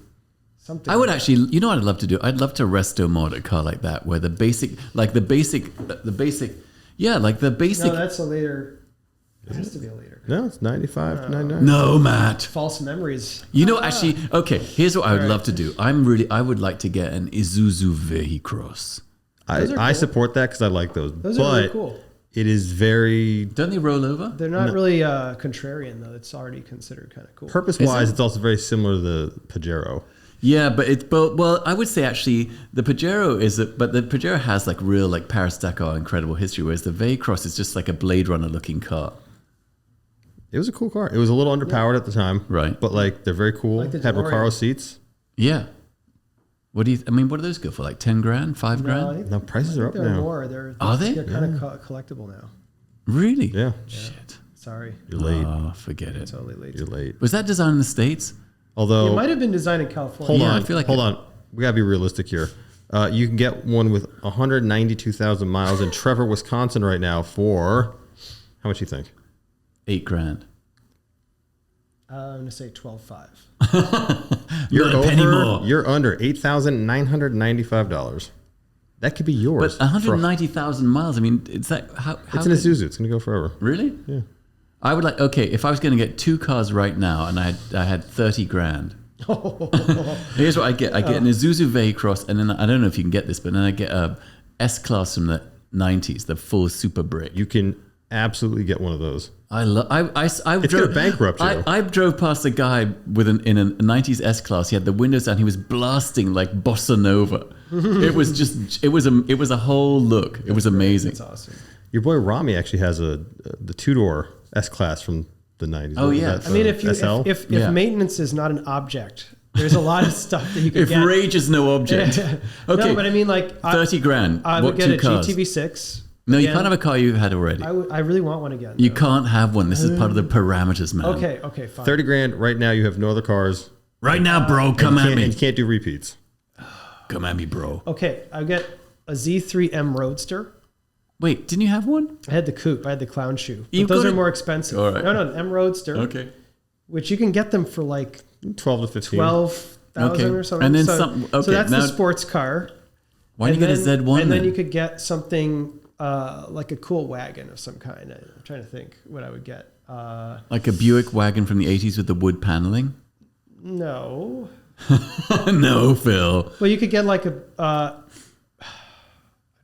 Something. I would actually, you know what I'd love to do? I'd love to resto mod a car like that, where the basic, yeah, like the basic. No, that's a later. It has to be a later. No, it's 95, 99. No, Matt. False memories. You know, actually, okay. Here's what I would love to do. I would like to get an Isuzu Vehicross. Those are I cool. support that because I like those. Those but are really cool. It is very Don't they roll over? They're not really contrarian though. It's already considered kind of cool. purpose-wise. It's also very similar to the Pajero. Yeah, but well, I would say actually the Pajero but the Pajero has like real like Paris-Dakar incredible history, whereas the V-Cross is just like a Blade Runner looking car. It was a cool car. It was a little underpowered at the time, right? But like they're very cool. Like the Had DeLorean. Recaro seats. Yeah. What do what do those go for? Like 10 grand, 5 grand? No, prices are up they're now. more. Are they? They're kind of collectible now. Really? Yeah. Shit. Sorry. You're late. Oh, forget it. Totally late. You're late. Was that designed in the States? Although It might have been designed in California. hold on, I feel like hold on. We gotta be realistic here. You can get one with 192,000 miles in Trevor, Wisconsin, right now for how much do you think? 8 grand. I'm gonna say 12.5. You're Not a penny over. more. You're under $8,995. That could be yours. But 190,000 miles. I mean, it's that how It's an Isuzu. It's gonna go forever. Really? Yeah. I would like. Okay, if I was going to get 2 cars right now, and I had 30 grand. Here's what I get. I get an Isuzu V-Cross, and then I don't know if you can get this, but then I get a S-Class from the 90s, the full super brick. You can absolutely get one of those. I love. I It's gonna bankrupt you. I drove past a guy with in a 90s S-Class. He had the windows down. He was blasting like bossa nova. It was just. It was a whole look. It was amazing. That's awesome. Your boy Rami actually has the 2-door S-Class from the 90s. Oh, What was yeah. that, I mean, if Yeah. maintenance is not an object, there's a lot of stuff that you can If get. rage is no object. Okay. Okay. No, but I mean, like 30 grand. I What would get 2 a cars? GTV6. No, you Again, can't have a car you had already. I really want one again. You though. can't have one. This is part of the parameters, man. Okay, fine. 30 grand right now. You have no other cars. Right now, bro, come at And me. you can't do repeats. Come at me, bro. Okay, I get a Z3M Roadster. Wait, didn't you have one? I had the coupe. I had the clown shoe. You've But those got are it- more expensive. All right. No, an M Roadster. Okay. Which you can get them for like 12 to 15. 12,000 Okay. or something. And then so, some- so okay, that's now- the sports car. Why don't you get a Z1 And then then? you could get something like a cool wagon of some kind. I'm trying to think what I would get. Like a Buick wagon from the 80s with the wood paneling? No. No, Phil. Well, you could get like I'm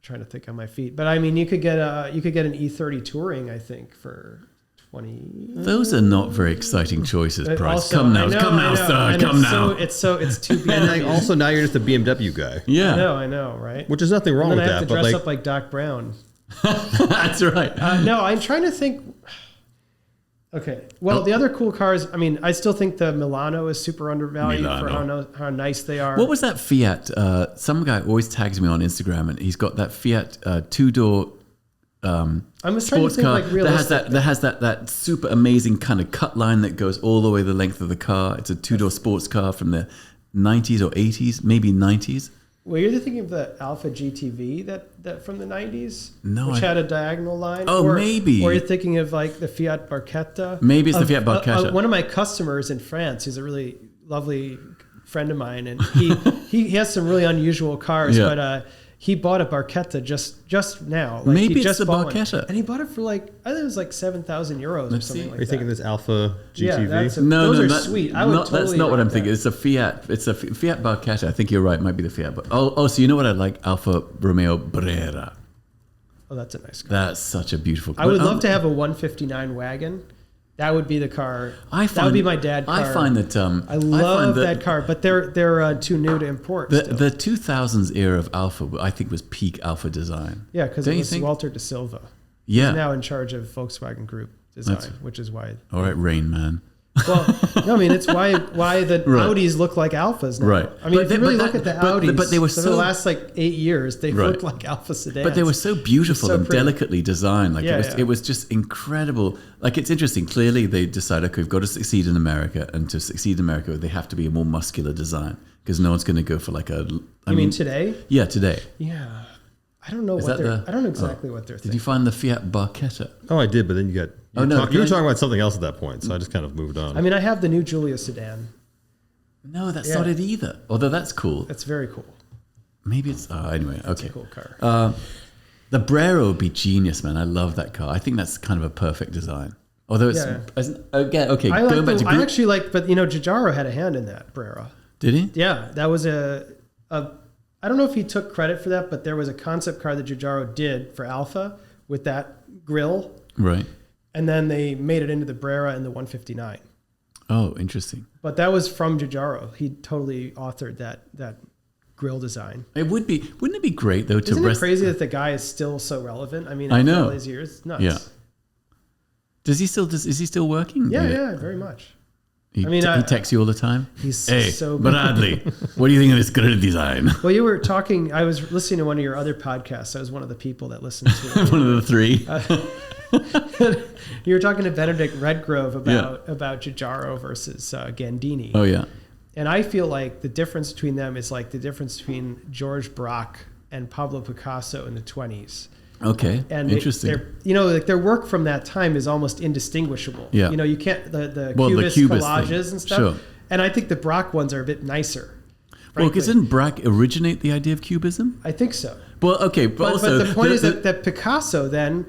trying to think on my feet, but I mean, you could get an E30 Touring, I think, for 20. Those are not very exciting choices, But Price. also, Come now, I know, come now, I know, sir. and Come now. It's too And BMW. also now you're just a BMW guy, Yeah, I know, right? which is nothing wrong And with then I have that. to But dress like, up like Doc Brown. that's right. No, I'm trying to think. Okay. Well, the other cool cars, I mean, I still think the Milano is super undervalued for how nice they are. What was that Fiat? Some guy always tags me on Instagram, and he's got that Fiat 2-door I'm just trying to sports think car like realistic. that has that super amazing kind of cut line that goes all the way the length of the car. It's a 2-door sports car from the 90s or 80s, maybe 90s. Well, you're thinking of the Alpha GTV that from the 90s? No, Which had a diagonal line? Oh, maybe. Or you're thinking of like the Fiat Barchetta? Maybe it's the Fiat Barchetta. One of my customers in France, who's a really lovely friend of mine, and he has some really unusual cars, Yeah. but he bought a Barchetta just now. Like, Maybe he it's just the bought one. Barchetta. And he bought it for like, I think it was like 7,000 euros or Let's something see. like are you that. thinking this Alpha GTV? Yeah, those are sweet. I would that's totally not what like I'm thinking. that. It's a Fiat. It's a Fiat Barchetta. I think you're right. It might be the Fiat. But so you know what I like? Alfa Romeo Brera. Oh, that's a nice car. That's such a beautiful car. I would love to have a 159 wagon. That would be the car. That would be my dad car. I find that I love that car, but they're too new to import. The still. 2000s era of Alfa, I think, was peak Alfa design. Yeah, because Don't it you was think? Walter de Silva. Yeah. He's now in charge of Volkswagen Group design, which is why. All right, Rain Man. Well, no, I mean it's why the Right. Audis look like Alphas now. Right. I mean, But if you they- really but look that- at the Audis, but they were for so- the last like 8 years, they Right. look like Alpha sedans. But they were so beautiful So and pretty. delicately designed. Like Yeah, it was just incredible. Like it's interesting. Clearly, they decided, okay, we've got to succeed in America, and to succeed in America, they have to be a more muscular design because no one's going to go for like a. You mean today? Yeah, today. Yeah. I don't know Is what that they're. the- I don't know exactly what they're Did thinking. you find the Fiat Barchetta? Oh, I did, but then you Oh, no, you were can I- talking about something else at that point, so I just kind of moved on. I mean, I have the new Giulia sedan. No, that's Yeah. not it either. Although that's cool. That's very cool. Maybe it's. Anyway, It's okay. a cool car. The Brero would be genius, man. I love that car. I think that's kind of a perfect design. Although it's Yeah. again, okay. I Going back to I actually like, but Giugiaro had a hand in that Brera. did he? Yeah, that was I don't know if he took credit for that, but there was a concept car that Giugiaro did for Alpha with that grille. Right. And then they made it into the Brera and the 159. Oh, interesting. But that was from Giugiaro. He totally authored that grille design. Wouldn't it be great though to Isn't it crazy that the guy is still so relevant? I mean, after all these years, it's nuts. Yeah. Is he still working? Yeah, very much. He texts you all the time. He's hey, so good. Bradley, what do you think of this grille design? Well, you were talking. I was listening to one of your other podcasts. I was one of the people that listened to it. One of the three. You were talking to Benedict Redgrove about Giugiaro versus Gandini. Oh yeah. And I feel like the difference between them is like the difference between Georges Braque and Pablo Picasso in the 20s. Okay. And interesting. like their work from that time is almost indistinguishable. Yeah. You can't the Cubist collages thing. and stuff. Sure. And I think the Braque ones are a bit nicer. Well, because didn't Braque originate the idea of cubism? I think so. Well, okay, but also the point is that Picasso then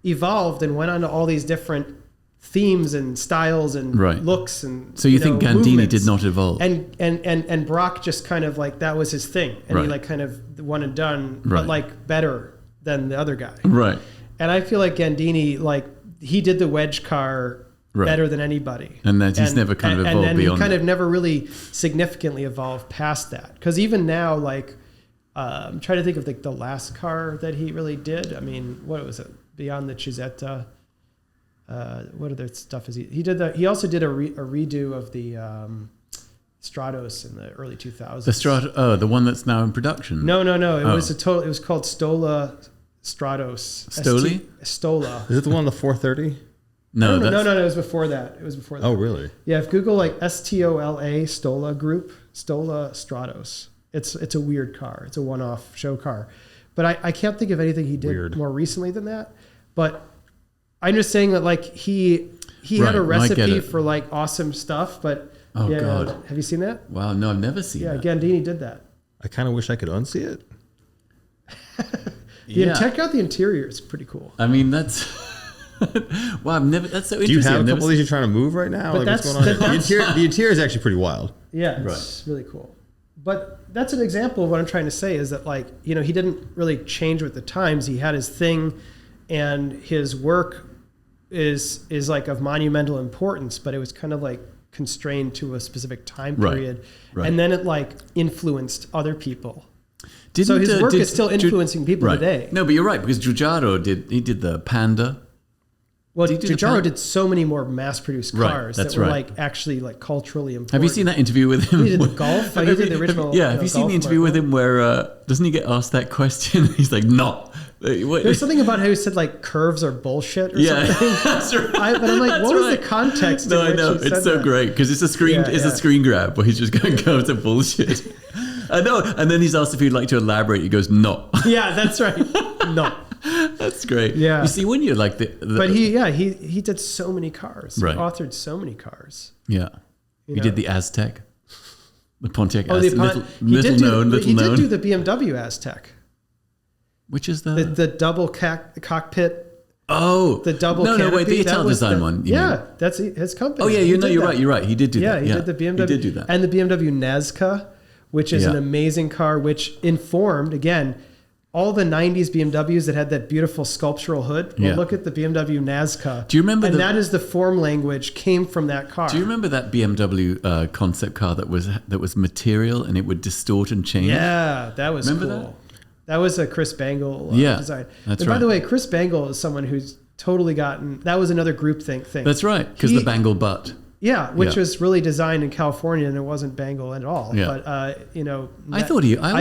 evolved and went on to all these different themes and styles and looks and so you think Gandini movements. did not evolve, and Braque just kind of like that was his thing, and he like kind of one and done, but like better than the other guy, right? And I feel like Gandini, like he did the wedge car better than anybody, and that he's never kind of evolved and beyond. He kind of never really significantly evolved past that, because even now, like I'm trying to think of like the last car that he really did. I mean, what was it? Beyond the Chisetta. What other stuff is he did that? He also did a redo of the Stratos in the early 2000s. The Strato, the one that's now in production. No. It was called Stola Stratos. Stoli? Stola. Is it the one on the 430? No. It was before that. Oh, really? Yeah. If Google like STOLA Stola Group, Stola Stratos. It's a weird car. It's a one-off show car. But I can't think of anything he did more recently than that. But I'm just saying that like he had a recipe for like awesome stuff. But God, have you seen that? Wow, no, I've never seen that. Yeah, Gandini did that. I kind of wish I could unsee it. Check out the interior. It's pretty cool. I mean, that's wow. I've never. That's so interesting. Do you have a couple of these you're trying to move right now? But like, what's going on? The interior is actually pretty wild. Yeah, it's really cool. But that's an example of what I'm trying to say is that like, he didn't really change with the times. He had his thing, and his work is like of monumental importance, but it was kind of like constrained to a specific time period. Right. And then it like influenced other people. So his work is still influencing people today. No, but you're right, because Giugiaro did the Panda. Well, Giugiaro did so many more mass-produced cars that were like actually like culturally important. Have you seen that interview with him? He did the Golf. He did the original. Have you seen the interview with him where doesn't he get asked that question? He's like, no. There's something about how he said like curves are bullshit or something. That's right. But I'm like, what was the context? No, I know. It's so great because it's a screen. It's a screen grab where he's just going curves are bullshit. I know. And then he's asked if he'd like to elaborate. He goes, no. Yeah, that's right. No. That's great. Yeah. You see, when you're like but he did so many cars. Right. He authored so many cars. Yeah. He did the Aztec, the Pontiac Aztec. He did do the BMW Aztec. Which is the double cockpit. Oh, the double canopy. No, wait, the Italian design one. That's his company. Oh yeah, you're right. You're right. He did do that. Yeah, he did the BMW. He did do that. And the BMW Nazca, which is an amazing car, which informed again all the 90s BMWs that had that beautiful sculptural hood. Well, look at the BMW Nazca. Do you remember? And that is the form language came from that car. Do you remember that BMW concept car that was material and it would distort and change? Yeah, that was remember cool. That was a Chris Bangle design. That's and by the way, Chris Bangle is someone who's totally gotten. That was another groupthink thing. That's right, because the Bangle butt. Yeah, which was really designed in California, and it wasn't Bangle at all. Yeah. But I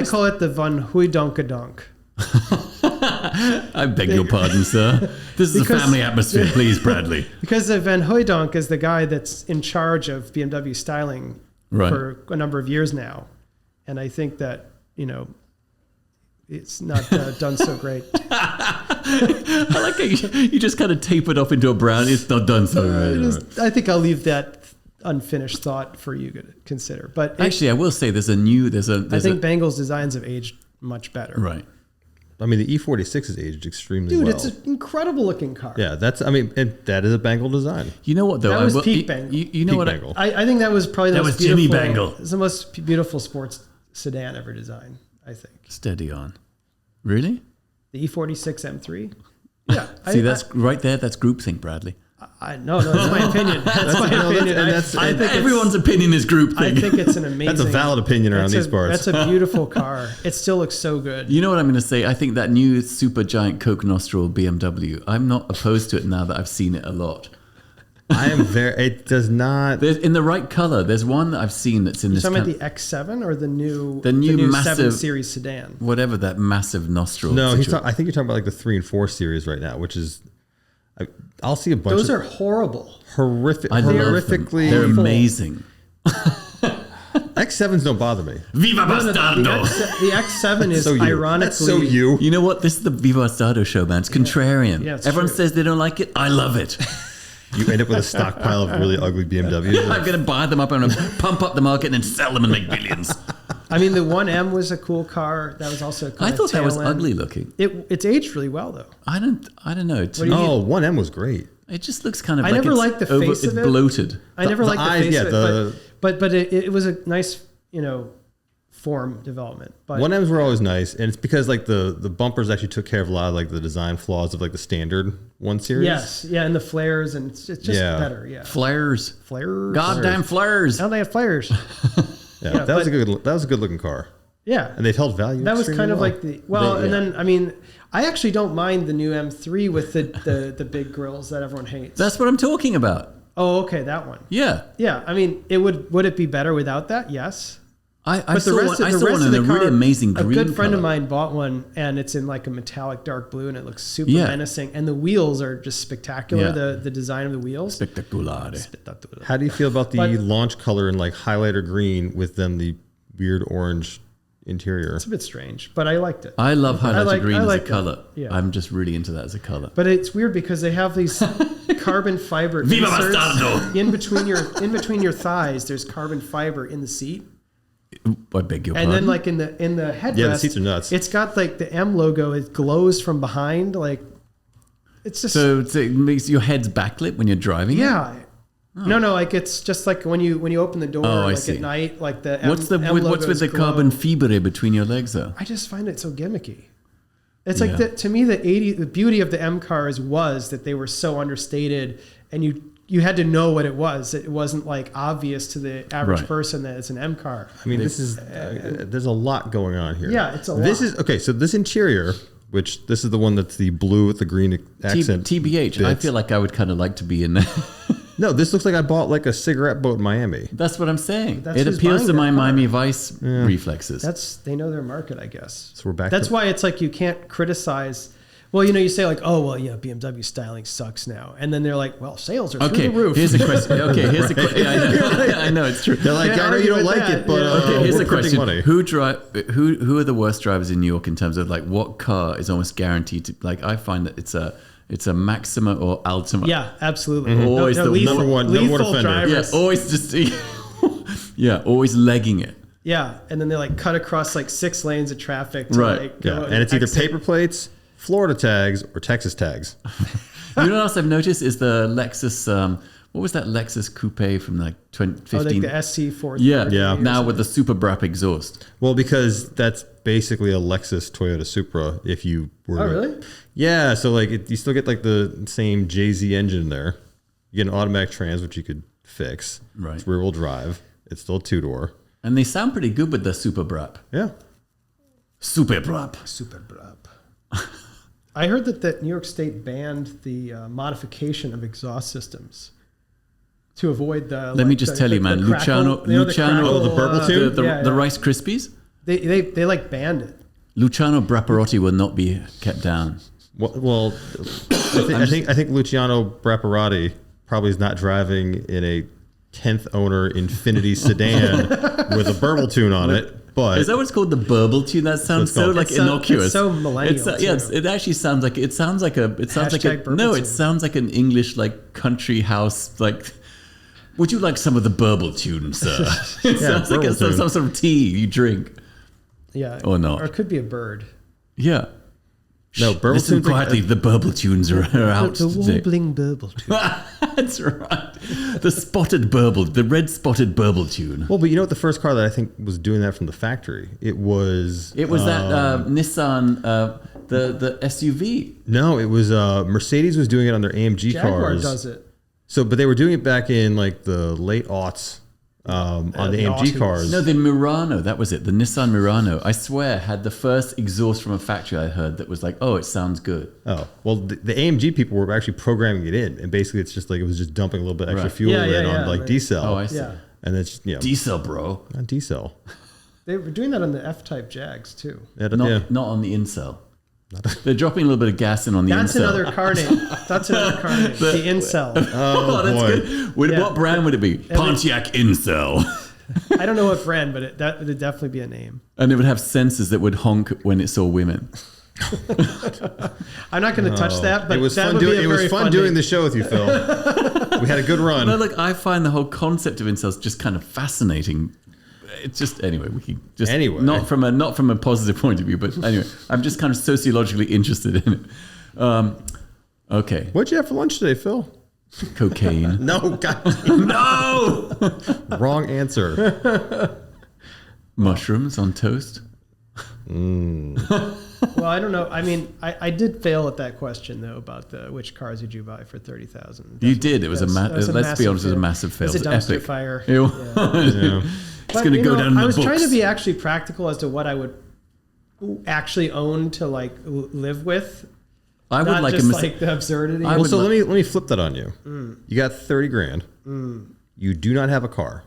call it the Van Hooidonkadonk. I beg your pardon, sir. This is a family atmosphere, please, Bradley. Because the Van Hooijdonk is the guy that's in charge of BMW styling for a number of years now, and I think that it's not done so great. I like how you just kind of tape it up into a brown. It's not done so great. I think I'll leave that unfinished thought for you to consider. But actually, I will say I think Bangle's designs have aged much better. Right. I mean, the E46 has aged extremely well. Dude, it's an incredible looking car. Yeah, and that is a Bangle design. You know what, though? That was peak Bangle. You know peak what? Bangle. I think that was probably the most Jimmy beautiful. Bangle. It's the most beautiful sports sedan ever designed, I think. Steady on. Really? The E46 M3? Yeah. See, that's right there. That's groupthink, Bradley. No, that's my opinion. That's my opinion. I think everyone's opinion is groupthink. I think it's an amazing. That's a valid opinion around these parts. That's a beautiful car. It still looks so good. You know what I'm going to say? I think that new super giant Coke nostril BMW, I'm not opposed to it now that I've seen it a lot. I am it does not. There's, in the right color, there's one that I've seen that's in this. You're talking about the X7 or the new massive 7 Series sedan? Whatever that massive nostril. No, I think you're talking about like the 3 and 4 Series right now, which is. I'll see a bunch. Those are horrible. Horrific. I horrifically. Love them. They're amazing. X7s don't bother me. Viva Bastardo. The X7 is ironically. That's so you. You know what? This is the Viva Bastardo show, man. It's contrarian. Yeah, it's Everyone true. says they don't like it. I love it. You end up with a stockpile of really ugly BMWs. I'm going to buy them up and pump up the market and then sell them and make billions. I mean, the 1M was a cool car. That was also. I thought that was tail end. ugly looking. It's aged really well though. I don't know. To me, 1M was great. it just looks kind of. I like never it's liked the face of it's it. bloated. I never liked the face of it, the- but it was a nice form development. But 1Ms were always nice, and it's because like the bumpers actually took care of a lot of like the design flaws of like the standard 1 Series. yes, yeah, and the flares, and it's just better. Yeah, Flares. flares. Goddamn flares. Now they have flares. Yeah, that was a good looking car, Yeah, and they've held value. that was kind of well. like and then I mean, I actually don't mind the new M3 with the big grills that everyone hates. That's what I'm talking about. Oh, okay, that one. Yeah. Yeah, I mean, would it be better without that? Yes. I saw one in a really amazing green. A good friend color. of mine bought one, and it's in like a metallic dark blue, and it looks super Yeah. menacing. And the wheels are just spectacular. Yeah. The design of the wheels. Spectaculare. How do you feel about the launch color in like highlighter green with then the weird orange interior? It's a bit strange, but I liked it. I love highlighter green as a it. color. Yeah. I'm just really into that as a color. But it's weird because they have these carbon fiber Viva inserts Bastardo! in between your thighs. There's carbon fiber in the seat. I beg your And pardon. then like in the headrest, Yeah, the seats are nuts. It's got like the M logo. It glows from behind. Like it's just so it makes your head's backlit when you're driving. yeah. No, like it's just like when you open the door I like see. at night, like the M, What's M with logos the glow. carbon fibre between your legs though? I just find it so gimmicky. It's like to me the beauty of the M cars was that they were so understated, and you had to know what it was. It wasn't like obvious to the average person that it's an M car. I mean, this is there's a lot going on here. Yeah, it's a lot. This is okay. So this interior, which this is the one that's the blue with the green accent. TBH. I feel like I would kind of like to be in there. No, this looks like I bought like a cigarette boat in Miami. That's what I'm saying. That's It who's appeals buying to my that car. Miami Vice reflexes. They know their market, I guess. So we're back. That's why it's like you can't criticize. Well, you say like, oh, well, yeah, BMW styling sucks now. And then they're like, well, sales are through the roof. Here's a question. Okay, here's a question. Yeah, I know it's true. They're like, I know you don't like it, but Okay, here's we're the printing question: money. Who are the worst drivers in New York in terms of like what car is almost guaranteed to like? I find that it's a Maxima or Altima. Yeah, absolutely. Always the number one offender. drivers. Yeah, always just always legging it. Yeah, and then they like cut across like 6 lanes of traffic. To, Right. Like, Yeah, go and it's either exit. paper plates, Florida tags, or Texas tags. You know what else I've noticed is the Lexus. What was that Lexus coupe from like 2015? Oh, like the SC4. Yeah. Now with the super brap exhaust. Well, because that's basically a Lexus Toyota Supra. If you were, Oh, really? Yeah. So like, you still get like the same JZ engine there. You get an automatic trans, which you could fix. Right. It's rear wheel drive. It's still a 2-door. And they sound pretty good with the super brap. Yeah. Super brap. Super brap. I heard that New York State banned the modification of exhaust systems to avoid the. Let me just tell you, man. Luciano, the burble tune? the Rice Krispies. They like banned it. Luciano Brapparotti will not be kept down. Well, I think Luciano Brapparotti probably is not driving in a 10th owner Infiniti sedan with a burble tune on it. But Is that what it's called? The burble tune? That sounds so like innocuous. It's so millennial. It actually sounds like it sounds like an English like country house like. Would you like some of the burble tune, sir? It sounds like some sort of tea you drink. Yeah. Or not. Or it could be a bird. Yeah. no, burble Listen tunes quietly. The burble tunes are out The today. warbling burble tune. That's right. The red spotted burble tune. Well, but you know what? The first car that I think was doing that from the factory, it was It was that Nissan the SUV. No, it was Mercedes was doing it on their AMG Jaguar cars. does it. So, but they were doing it back in like the late aughts on the AMG Aussies. cars. No, the Murano, that was it. The Nissan Murano, I swear, had the first exhaust from a factory I heard that was like, oh, it sounds good. Oh, well, the AMG people were actually programming it in, and basically it's just like it was just dumping a little bit extra fuel on like D-cell. Oh, I see. Yeah. And it's Diesel, bro. not D-cell. They were doing that on the F-Type Jags too. Yeah, Not on the incel. They're dropping a little bit of gas in on the That's incel. another car name. That's another car name. The incel. Oh, that's boy. good. What brand would it be? Pontiac Incel. I don't know what brand, but that would definitely be a name. And it would have sensors that would honk when it saw women. I'm not going to touch that, but it was that fun would be doing. a It was very fun doing name. the show with you, Phil. We had a good run. No, look, I find the whole concept of incels just kind of fascinating. It's just anyway. We can just not from a positive point of view, but anyway, I'm just kind of sociologically interested in it. Okay, What'd you have for lunch today, Phil? cocaine. No, God, No, wrong answer. mushrooms on toast. Well, I don't know. I mean, I did fail at that question though about which cars did you buy for $30,000. You did. It was Let's let's be honest, it was a massive fail. It's a It was dumpster epic. fire. It was. Yeah. It's going to go down in the I was books. trying to be actually practical as to what I would actually own to like live with. I would Not like just a like the absurdity. I Well, would so li- let me flip that on you. You got 30 grand. You do not have a car.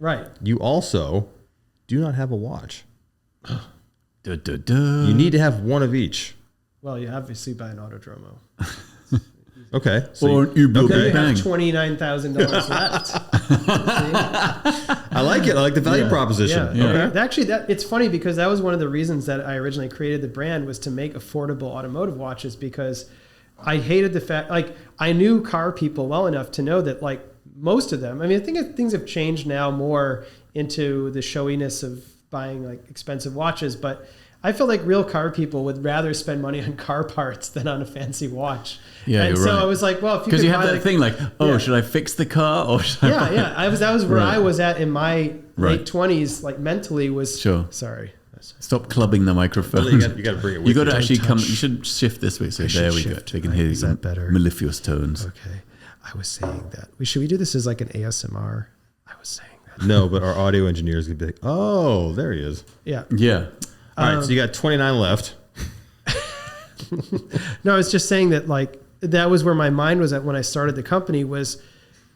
Right. You also do not have a watch. Duh, duh, duh. You need to have one of each. Well, you obviously buy an Autodromo. Okay. So Or you build Then a you bang. have $29,000 left. I like it. I like the value proposition. Yeah. Okay. Actually, it's funny because that was one of the reasons that I originally created the brand was to make affordable automotive watches because I hated the fact, like, I knew car people well enough to know that, like, most of them, I mean, I think things have changed now more into the showiness of buying, like, expensive watches, but I feel like real car people would rather spend money on car parts than on a fancy watch. Yeah, and you're so right. I was like, well, if you Because could you have buy, that like, thing like, oh, Yeah. should I fix the car or should I? yeah. That was where Right. I was at in my Right. late 20s, like mentally was. Sure. Sorry. Stop clubbing the microphone. You got to bring it with You got to you. actually Don't come. touch. You should shift this way. So I should there we go. shift. They can hear Is you. that better? Mellifluous tones. Okay. I was saying that. Should we do this as like an ASMR? I was saying that. No, but our audio engineers could be like, oh, there he is. Yeah. Yeah. All right, so you got 29 left. No, I was just saying that like that was where my mind was at when I started the company was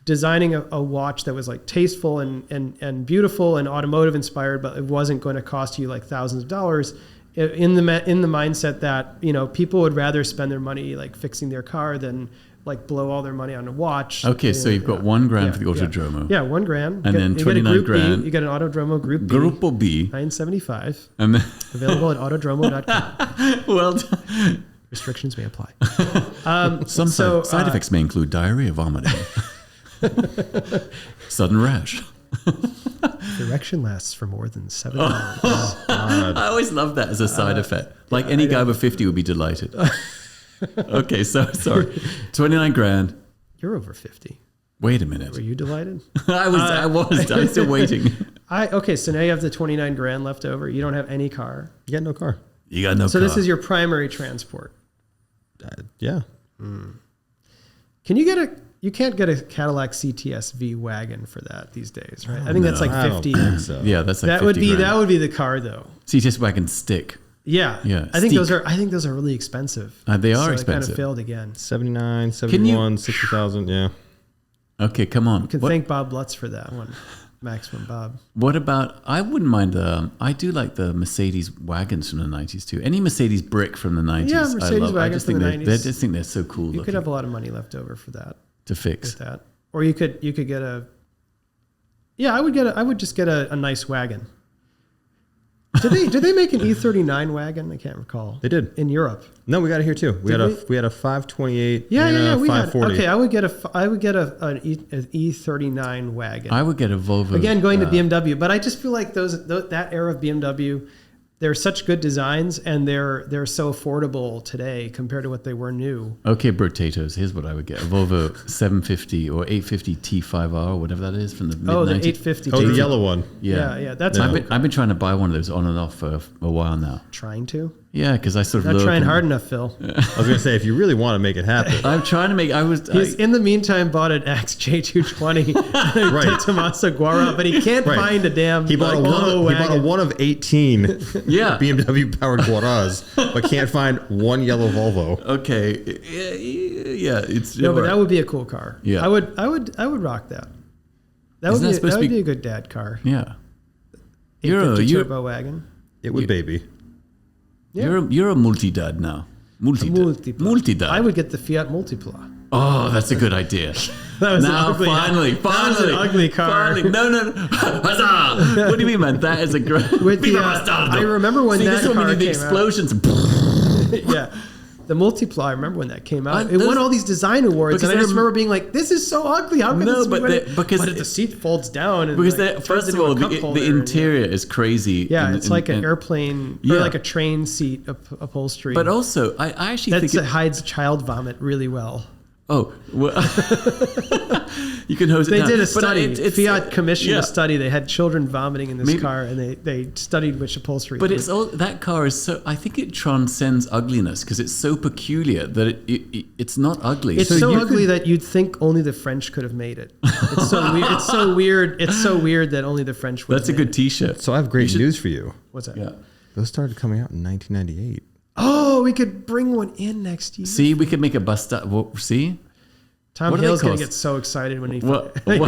designing a watch that was like tasteful and beautiful and automotive inspired, but it wasn't going to cost you like thousands of dollars in the mindset that, you know, people would rather spend their money like fixing their car than like blow all their money on a watch. Okay, so you've got $1,000 for the Autodromo. Yeah, $1,000. And then you get a 29 Group grand. B, you get an Autodromo Group B. Gruppo B. 975. And then, Available at autodromo.com. well done. Restrictions may apply. Some side effects may include diarrhea, vomiting, sudden rash. The erection lasts for more than 7 hours. I always love that as a side effect. Like any guy over 50 would be delighted. Okay, so sorry. 29 grand. You're over 50. Wait a minute. Were you delighted? I'm still waiting. Okay, so now you have the 29 grand left over. You don't have any car. You got no car. You got no So car. this is your primary transport. Yeah. Can you get you can't get a Cadillac CTS-V wagon for that these days, right? I think that's like I don't 50. think so. Yeah, that's like That 50 would grand. be the car though. CTS wagon stick. Yeah. Yeah, I think steep. those are really expensive. They are so expensive. I kind of failed again. 79, Can 71, 60,000. Yeah. Okay, come on. You can thank Bob Lutz for that one. Maximum Bob. What about, I wouldn't mind I do like the Mercedes wagons from the 90s too. Any Mercedes brick from the 90s. Yeah, I Mercedes love. I wagon just from think the they 90s. just think they're so cool You looking could have a lot of money left over for that. to fix. With that. Or you could get I would just get a nice wagon. Did they make an E39 wagon? I can't recall. They did. In Europe. No, we got it here too. We Did had a 528 Yeah, and a we had. 540. Okay, I would get an E39 wagon. I would get a Volvo. Again, going to BMW, but I just feel like that era of BMW, they're such good designs and they're so affordable today compared to what they were new. Okay, potatoes. Here's what I would get: a Volvo 750 or 850 T5R or whatever that is from the mid 90s. Oh, the 850. the yellow one. Yeah. That's I've been trying to buy one of those on and off for a while now. trying to. Yeah, because I sort of Not trying hard enough, Phil. I was going to say, if you really want to make it happen. I'm trying to make. He's in the meantime bought an XJ220 to Tommaso Guara, but he can't find a damn. He bought a one of 18 BMW powered Guaras, but can't find one yellow Volvo. Okay, yeah, it's but that would be a cool car. Yeah, I would rock that. That would be a good dad car. Yeah, 850 turbo wagon. It would baby. Yeah. You're a multi-dad now. Multi-dad. I would get the Fiat Multipla. Oh, that's a good idea. Finally. That was an ugly car. Finally. No. Huzzah! What do you mean, man? That is a great. Viva Bastardo. I remember when that car came out. The explosions. Yeah. The Multipla, I remember when that came out. It won all these design awards, and I just remember being like, "This is so ugly. How can this be?" But the seat folds down, and because first of all, the interior is crazy. Yeah, it's like an airplane or like a train seat upholstery. But also, I actually think it hides child vomit really well. Oh, well, you can hose it down. They did a study. Fiat commissioned a study. They had children vomiting in this car, and they studied which upholstery. But that car is so. I think it transcends ugliness because it's so peculiar that it's not ugly. It's so ugly that you'd think only the French could have made it. It's so weird. It's so weird. It's so weird that only the French would. That's a good T-shirt. So I have great news for you. What's that? Yeah, those started coming out in 1998. Oh, we could bring one in next year. See, we could make a bus stop. See? Tom Hill's going to get so excited when he... What are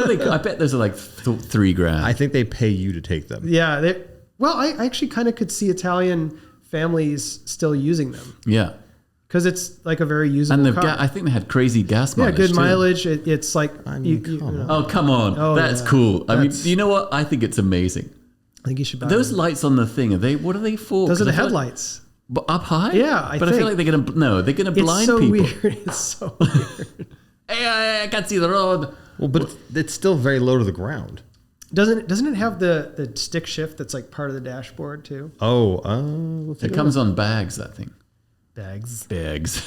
they... I bet those are like $3,000. I think they pay you to take them. Yeah. I actually kind of could see Italian families still using them. Yeah. Because it's like a very usable car. I think they had crazy gas mileage. Yeah, good mileage. It's like... Oh, come on. Oh, that's cool. I mean, you know what? I think it's amazing. I think you should buy those lights on the thing, what are they for? Those are the headlights. But up high? Yeah, I feel like they're going to blind people. It's so weird. Hey, I can't see the road. Well, but it's still very low to the ground. Doesn't it have the stick shift that's like part of the dashboard too? Oh, it comes on bags, that thing. Bags. Let's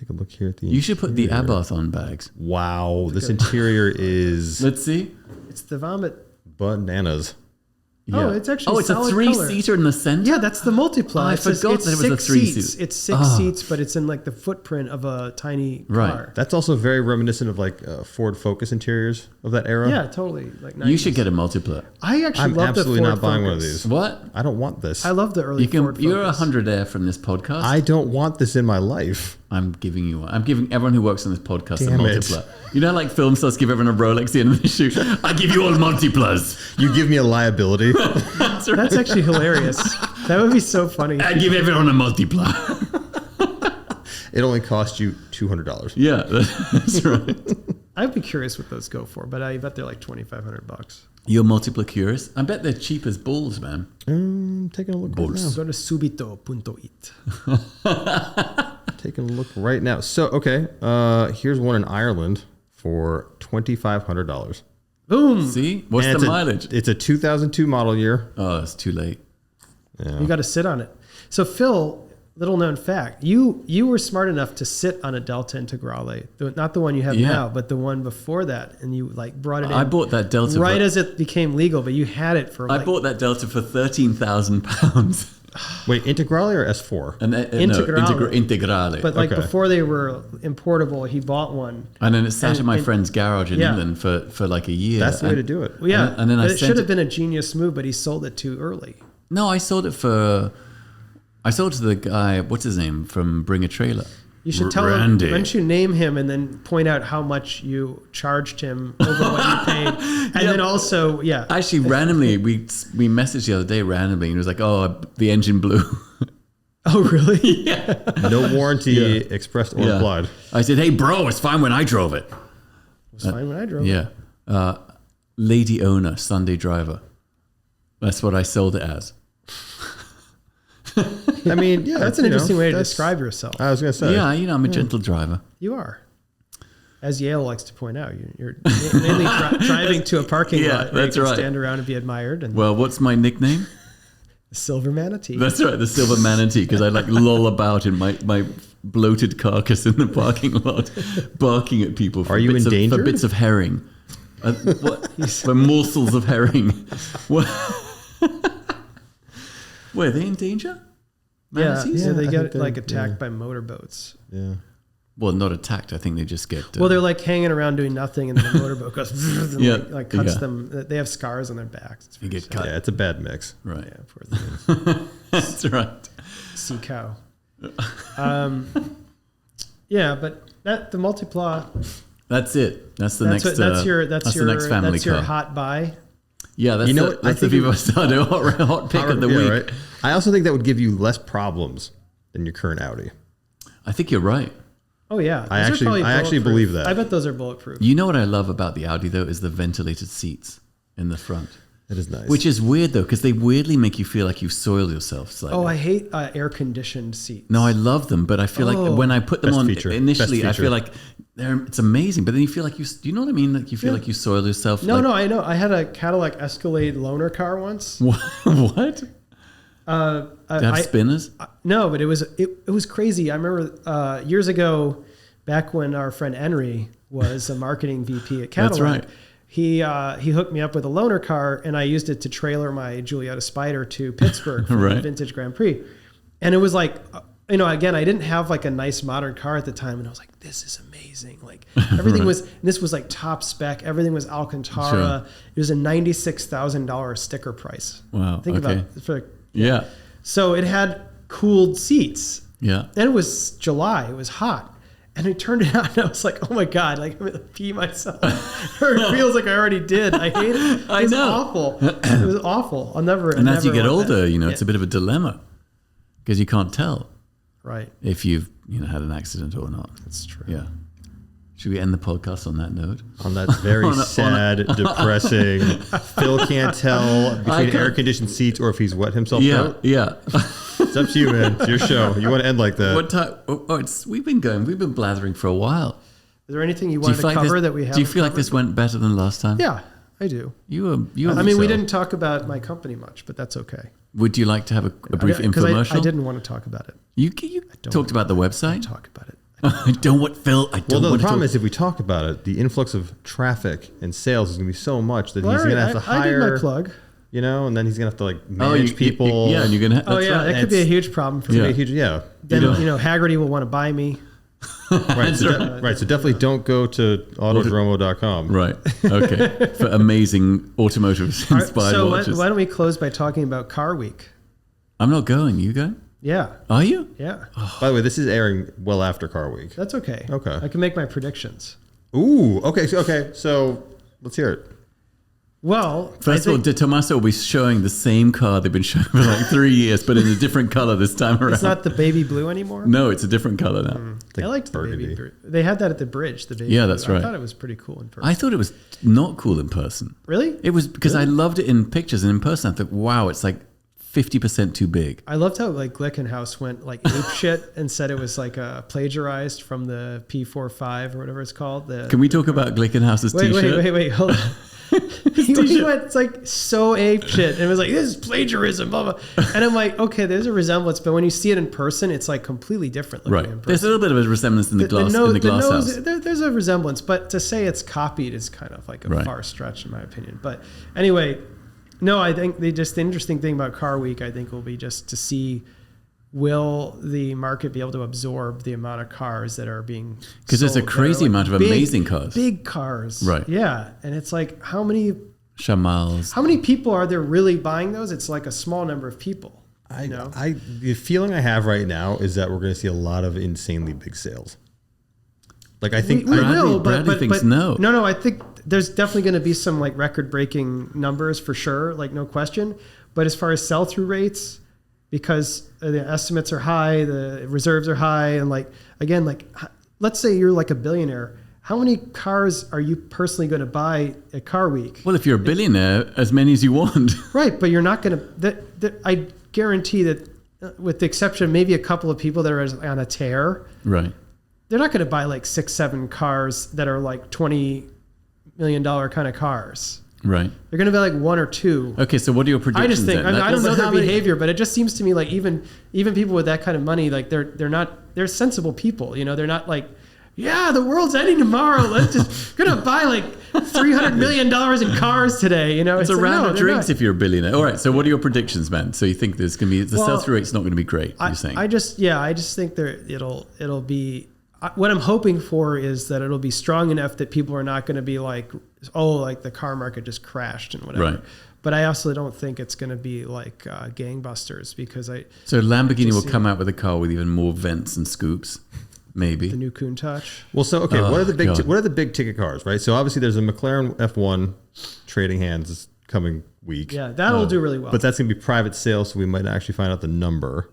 take a look here at the You should put the Abarth on bags. Wow, this interior is... Let's see. It's the vomit. Bananas. Yeah. Oh, it's actually it's a 3-seater in the center? Yeah, that's the Multipla. I forgot that it was a 3-seater. It's 6 seats, but it's in like the footprint of a tiny car. That's also very reminiscent of like Ford Focus interiors of that era. Yeah, totally. Like 90s. You should get a Multipla. I actually love the Ford absolutely not buying Focus. one of these. What? I don't want this. I love the early Ford Focus. You're 100 air from this podcast. I don't want this in my life. I'm giving you one. I'm giving everyone who works on this podcast Damn a Multipla. You know, like film stars give everyone a Rolex at the end of the shoot. I give you all Multiplas. You give me a liability. That's right. That's actually hilarious. That would be so funny. I give everyone a Multipla. It only cost you $200. Yeah, that's right. I'd be curious what those go for, but I bet they're like $2,500. You're Multipla curious? I bet they're cheap as balls, man. Taking a look Balls. right now. Go to subito.it. Taking a look right now. So, okay, here's one in Ireland for $2,500. Boom. See? What's the mileage? It's a 2002 model year. Oh, it's too late. Yeah. You got to sit on it. So, Phil, little known fact, you were smart enough to sit on a Delta Integrale, not the one you have now, but the one before that, and you like brought it in. I bought that Delta right as it became legal, but you had it for. I bought that Delta for £13,000. Wait, Integrale or S4? Integrale. But like before they were importable, he bought one. And then it sat in my friend's garage in England for like a year. That's the way to do it. Well, yeah, and then it should have been a genius move, but he sold it too early. No, I sold it to the guy, what's his name, from Bring a Trailer. You should tell him, why don't you name him and then point out how much you charged him over what you paid. And then also, Actually, randomly, we messaged the other day randomly, and he was like, oh, the engine blew. Oh, really? Yeah. No warranty expressed or implied. I said, hey, bro, it's fine when I drove it. It was fine when I drove it. Yeah. Lady owner, Sunday driver. That's what I sold it as. I mean, that's an interesting way to describe yourself. I was going to say. Yeah, I'm a gentle driver. You are. As Yale likes to point out, you're mainly driving to a parking lot where you can stand around and be admired. And well, what's my nickname? The Silver Manatee. That's right, the Silver Manatee, because I like loll about in my bloated carcass in the parking lot, barking at people for, for bits of herring. For morsels of herring. Were they in danger? Yeah, Manatees? they I get think attacked by motorboats. Yeah. Well, not attacked. I think they just get. Well, they're like hanging around doing nothing, and then the motorboat goes and Yeah, like cuts yeah. them. They have scars on their backs. It's You very get sad. cut. Yeah, it's a bad mix. Right. Yeah, poor things. That's right. Sea cow. Yeah, but the Multipla. That's it. That's the next. That's your the next family that's your car. hot buy. Yeah, that's You know the, what? I that's the think Viva Bastardo hot pick of the Yeah, week. right? I also think that would give you less problems than your current Audi. I think you're right. Oh yeah, I Those are probably actually bulletproof. believe that. I bet those are bulletproof. You know what I love about the Audi though is the ventilated seats in the front, That is nice. which is weird though because they weirdly make you feel like you've soiled yourself slightly. Oh, I hate air conditioned seats. No, I love them, but I feel like when I put them Best on feature. initially, Best I feature. feel like it's amazing. But then you feel like you know what I mean? Like you feel like you soil yourself. No, like, no, I know. I had a Cadillac Escalade loaner car once. What? Uh, Do you have spinners? No, but it was crazy. I remember years ago, back when our friend Henry was a marketing VP at Cadillac. That's right. He hooked me up with a loaner car, and I used it to trailer my Giulietta Spider to Pittsburgh for the Right. Vintage Grand Prix. And it was like, again, I didn't have like a nice modern car at the time, and I was like, this is amazing. Like everything Right. this was like top spec. Everything was Alcantara. Sure. It was a $96,000 sticker price. Wow. Think okay. about it. Yeah. So it had cooled seats. Yeah. Then it was July. It was hot. And I turned it on and I was like, oh my God, like I'm going to pee myself. Or it feels like I already did. I hate it. It was know. awful. It was awful. And as you get older, it's a bit of a dilemma because you can't tell Right. if you've had an accident or not. That's true. Yeah. Should we end the podcast on that note? on that very sad, depressing, Phil can't tell between air-conditioned seats or if he's wet himself Yeah. out. Yeah. It's up to you, man. It's your show. You want to end like that. What time? We've been blathering for a while. Is there anything you wanted to cover that we haven't Do you feel like covered? this went better than last time? Yeah, I do. You were. I mean, we didn't talk about my company much, but that's okay. Would you like to have a brief Because infomercial? I didn't want to talk about it. You talked about the website. Talk about it. I don't want Phil. I don't Well, no, the want to problem talk. is if we talk about it, the influx of traffic and sales is going to be so much that Well, he's all going to right, have to I did hire, my plug. and then he's going to have to like manage people. Yeah, and you're gonna. Oh that's yeah, right. that could be a huge problem for It's me. gonna be a huge, yeah. Then Hagerty will want to buy me. Right, so definitely don't go to Autodromo.com. Right. Okay. For amazing automotive All right, inspired so watches. why don't we close by talking about Car Week? I'm not going. You going? Yeah, Are you? yeah, By the way, this is airing well after Car Week. that's okay. Okay. I can make my predictions. Ooh, okay, so let's hear it. Well, First of all, Tommaso will be showing the same car they've been showing for like 3 years, but in a different color this time around. it's not the baby blue anymore. No, it's a different color now. I liked the burgundy. baby blue. They had that at the bridge. The baby Yeah, blue. that's right. I thought it was pretty cool in person. I thought it was not cool in person. Really? It was because I loved it in pictures, and in person I thought, wow, it's like 50% too big. I loved how like Glickenhaus went like ape shit and said it was like plagiarized from the P45 or whatever it's called. Can we talk about Glickenhaus's t-shirt? Wait, hold on. he went like so ape shit and it was like, this is plagiarism, blah, blah. And I'm like, okay, there's a resemblance, but when you see it in person, it's like completely different looking Right. in person. There's a little bit of a resemblance in the glass house. There's a resemblance, but to say it's copied is kind of like a far stretch in my opinion. But anyway, no, I think the interesting thing about Car Week, I think, will be just to see, will the market be able to absorb the amount of cars that are being Because there's a sold that are, crazy like, amount of amazing cars. Big cars. Right. Yeah. And it's like, how many Shamals. people are there really buying those? It's like a small number of people. The feeling I have right now is that we're going to see a lot of insanely big sales. Like I think We will, Bradley thinks no. No, I think there's definitely going to be some like record-breaking numbers for sure, like no question. But as far as sell-through rates, because the estimates are high, the reserves are high, and like again, like let's say you're like a billionaire, how many cars are you personally going to buy at Car Week? Well, if you're a billionaire, as many as you want. Right, but you're not going to. I guarantee that, with the exception of maybe a couple of people that are on a tear, Right. they're not going to buy like 6-7 cars that are like $20 million kind of cars. Right. They're going to be like 1 or 2. Okay, so what are your predictions I just think then? I don't know But their how many- behavior, but it just seems to me like even people with that kind of money, like they're sensible people. You know, they're not like yeah, the world's ending tomorrow. Let's just gonna buy like $300 million in cars today. You know, it's a like, round no, of drinks not. if you're a billionaire. All right. So what are your predictions, man? So you think there's going to be the sell-through rate's not going to be great? You're saying? I just think it'll be. What I'm hoping for is that it'll be strong enough that people are not going to be like, oh, like the car market just crashed and whatever. Right. But I also don't think it's going to be like gangbusters because So Lamborghini will come out with a car with even more vents and scoops. Maybe the new Countach. Well, so okay, what are the big ticket cars, right? So obviously there's a McLaren F1 trading hands this coming week. Yeah, that'll do really well. But that's gonna be private sale, so we might not actually find out the number.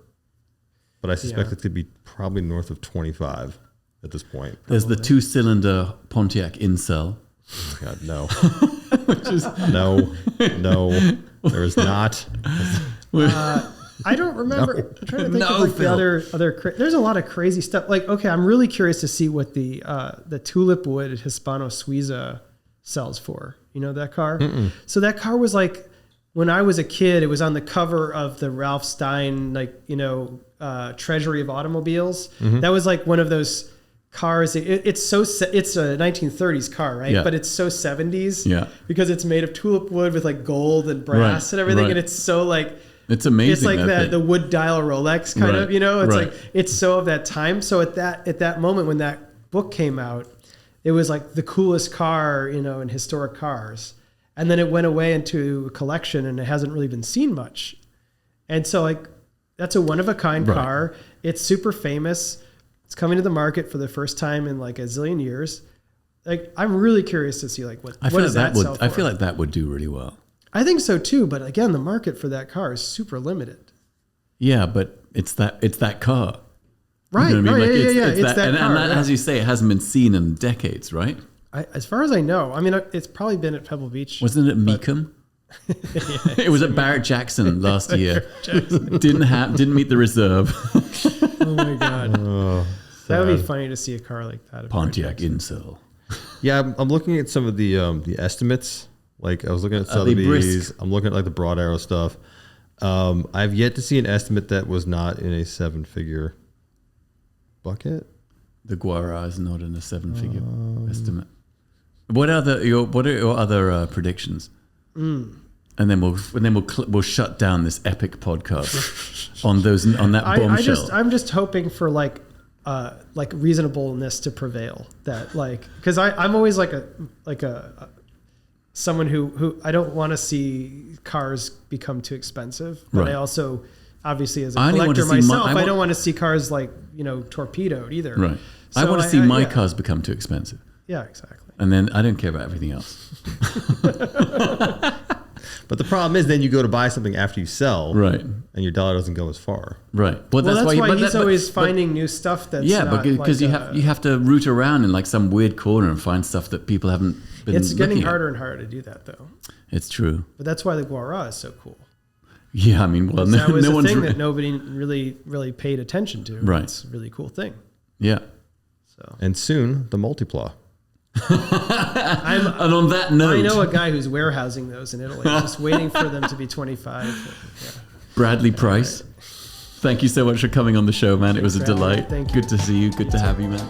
But I suspect it could be probably north of 25 at this point. There's the 2-cylinder Pontiac Incel. Oh my God, no. no, there is not. I don't remember. No. I'm trying to think of like the other. There's a lot of crazy stuff. Like, okay, I'm really curious to see what the tulip wood Hispano Suiza sells for. You know that car? Mm-mm. So that car was like, when I was a kid, it was on the cover of the Ralph Stein, like, Treasury of Automobiles. Mm-hmm. That was like one of those cars. It's a 1930s car, right? Yeah. But it's so 70s. Yeah. Because it's made of tulip wood with like gold and brass and everything, and it's so like. It's amazing. It's like the wood dial Rolex kind of, it's like, it's so of that time. So at that moment when that book came out, it was like the coolest car, in historic cars. And then it went away into a collection and it hasn't really been seen much. And so like, that's a one of a kind car. It's super famous. It's coming to the market for the first time in like a zillion years. Like, I'm really curious to see like what does that sell for? I feel like that would do really well. I think so too, but again, the market for that car is super limited. Yeah, but it's that car. Right, you know what I mean? yeah. It's that car. And that, as you say, it hasn't been seen in decades, right? As far as I know. I mean, it's probably been at Pebble Beach. Wasn't it Meekum? It was at Barrett Jackson last year. Didn't meet the reserve. Oh my God. That would be funny to see a car like that. Pontiac Incel. Yeah, I'm looking at some of the estimates. Like I was looking at Sotheby's. I'm looking at like the Broad Arrow stuff. I've yet to see an estimate that was not in a 7-figure bucket. The Guara is not in a 7-figure estimate. What are your other predictions? And then we'll shut down this epic podcast on that bombshell. I'm just hoping for like reasonableness to prevail. That like, because I'm always like a someone who I don't want to see cars become too expensive, but I also, obviously as a collector myself, I don't want to see cars like, torpedoed either. Right. So I want to see my cars become too expensive. Yeah, exactly. And then I don't care about everything else. But the problem is then you go to buy something after you sell. Right. And your dollar doesn't go as far. Right. Well, that's why he's always finding new stuff that's because you have to root around in like some weird corner and find stuff that people haven't been It's getting looking harder at. and harder to do that though. It's true. But that's why the Guara is so cool. Yeah, I mean, well, that was a thing that nobody really paid attention to. Right. It's a really cool thing. Yeah. So. And soon, the Multipla. And on that note, I know a guy who's warehousing those in Italy. I'm just waiting for them to be 25. Yeah. Bradley Price. Right. Thank you so much for coming on the show, man. It was a delight. Thank you. Good to see you. Good to have you, man.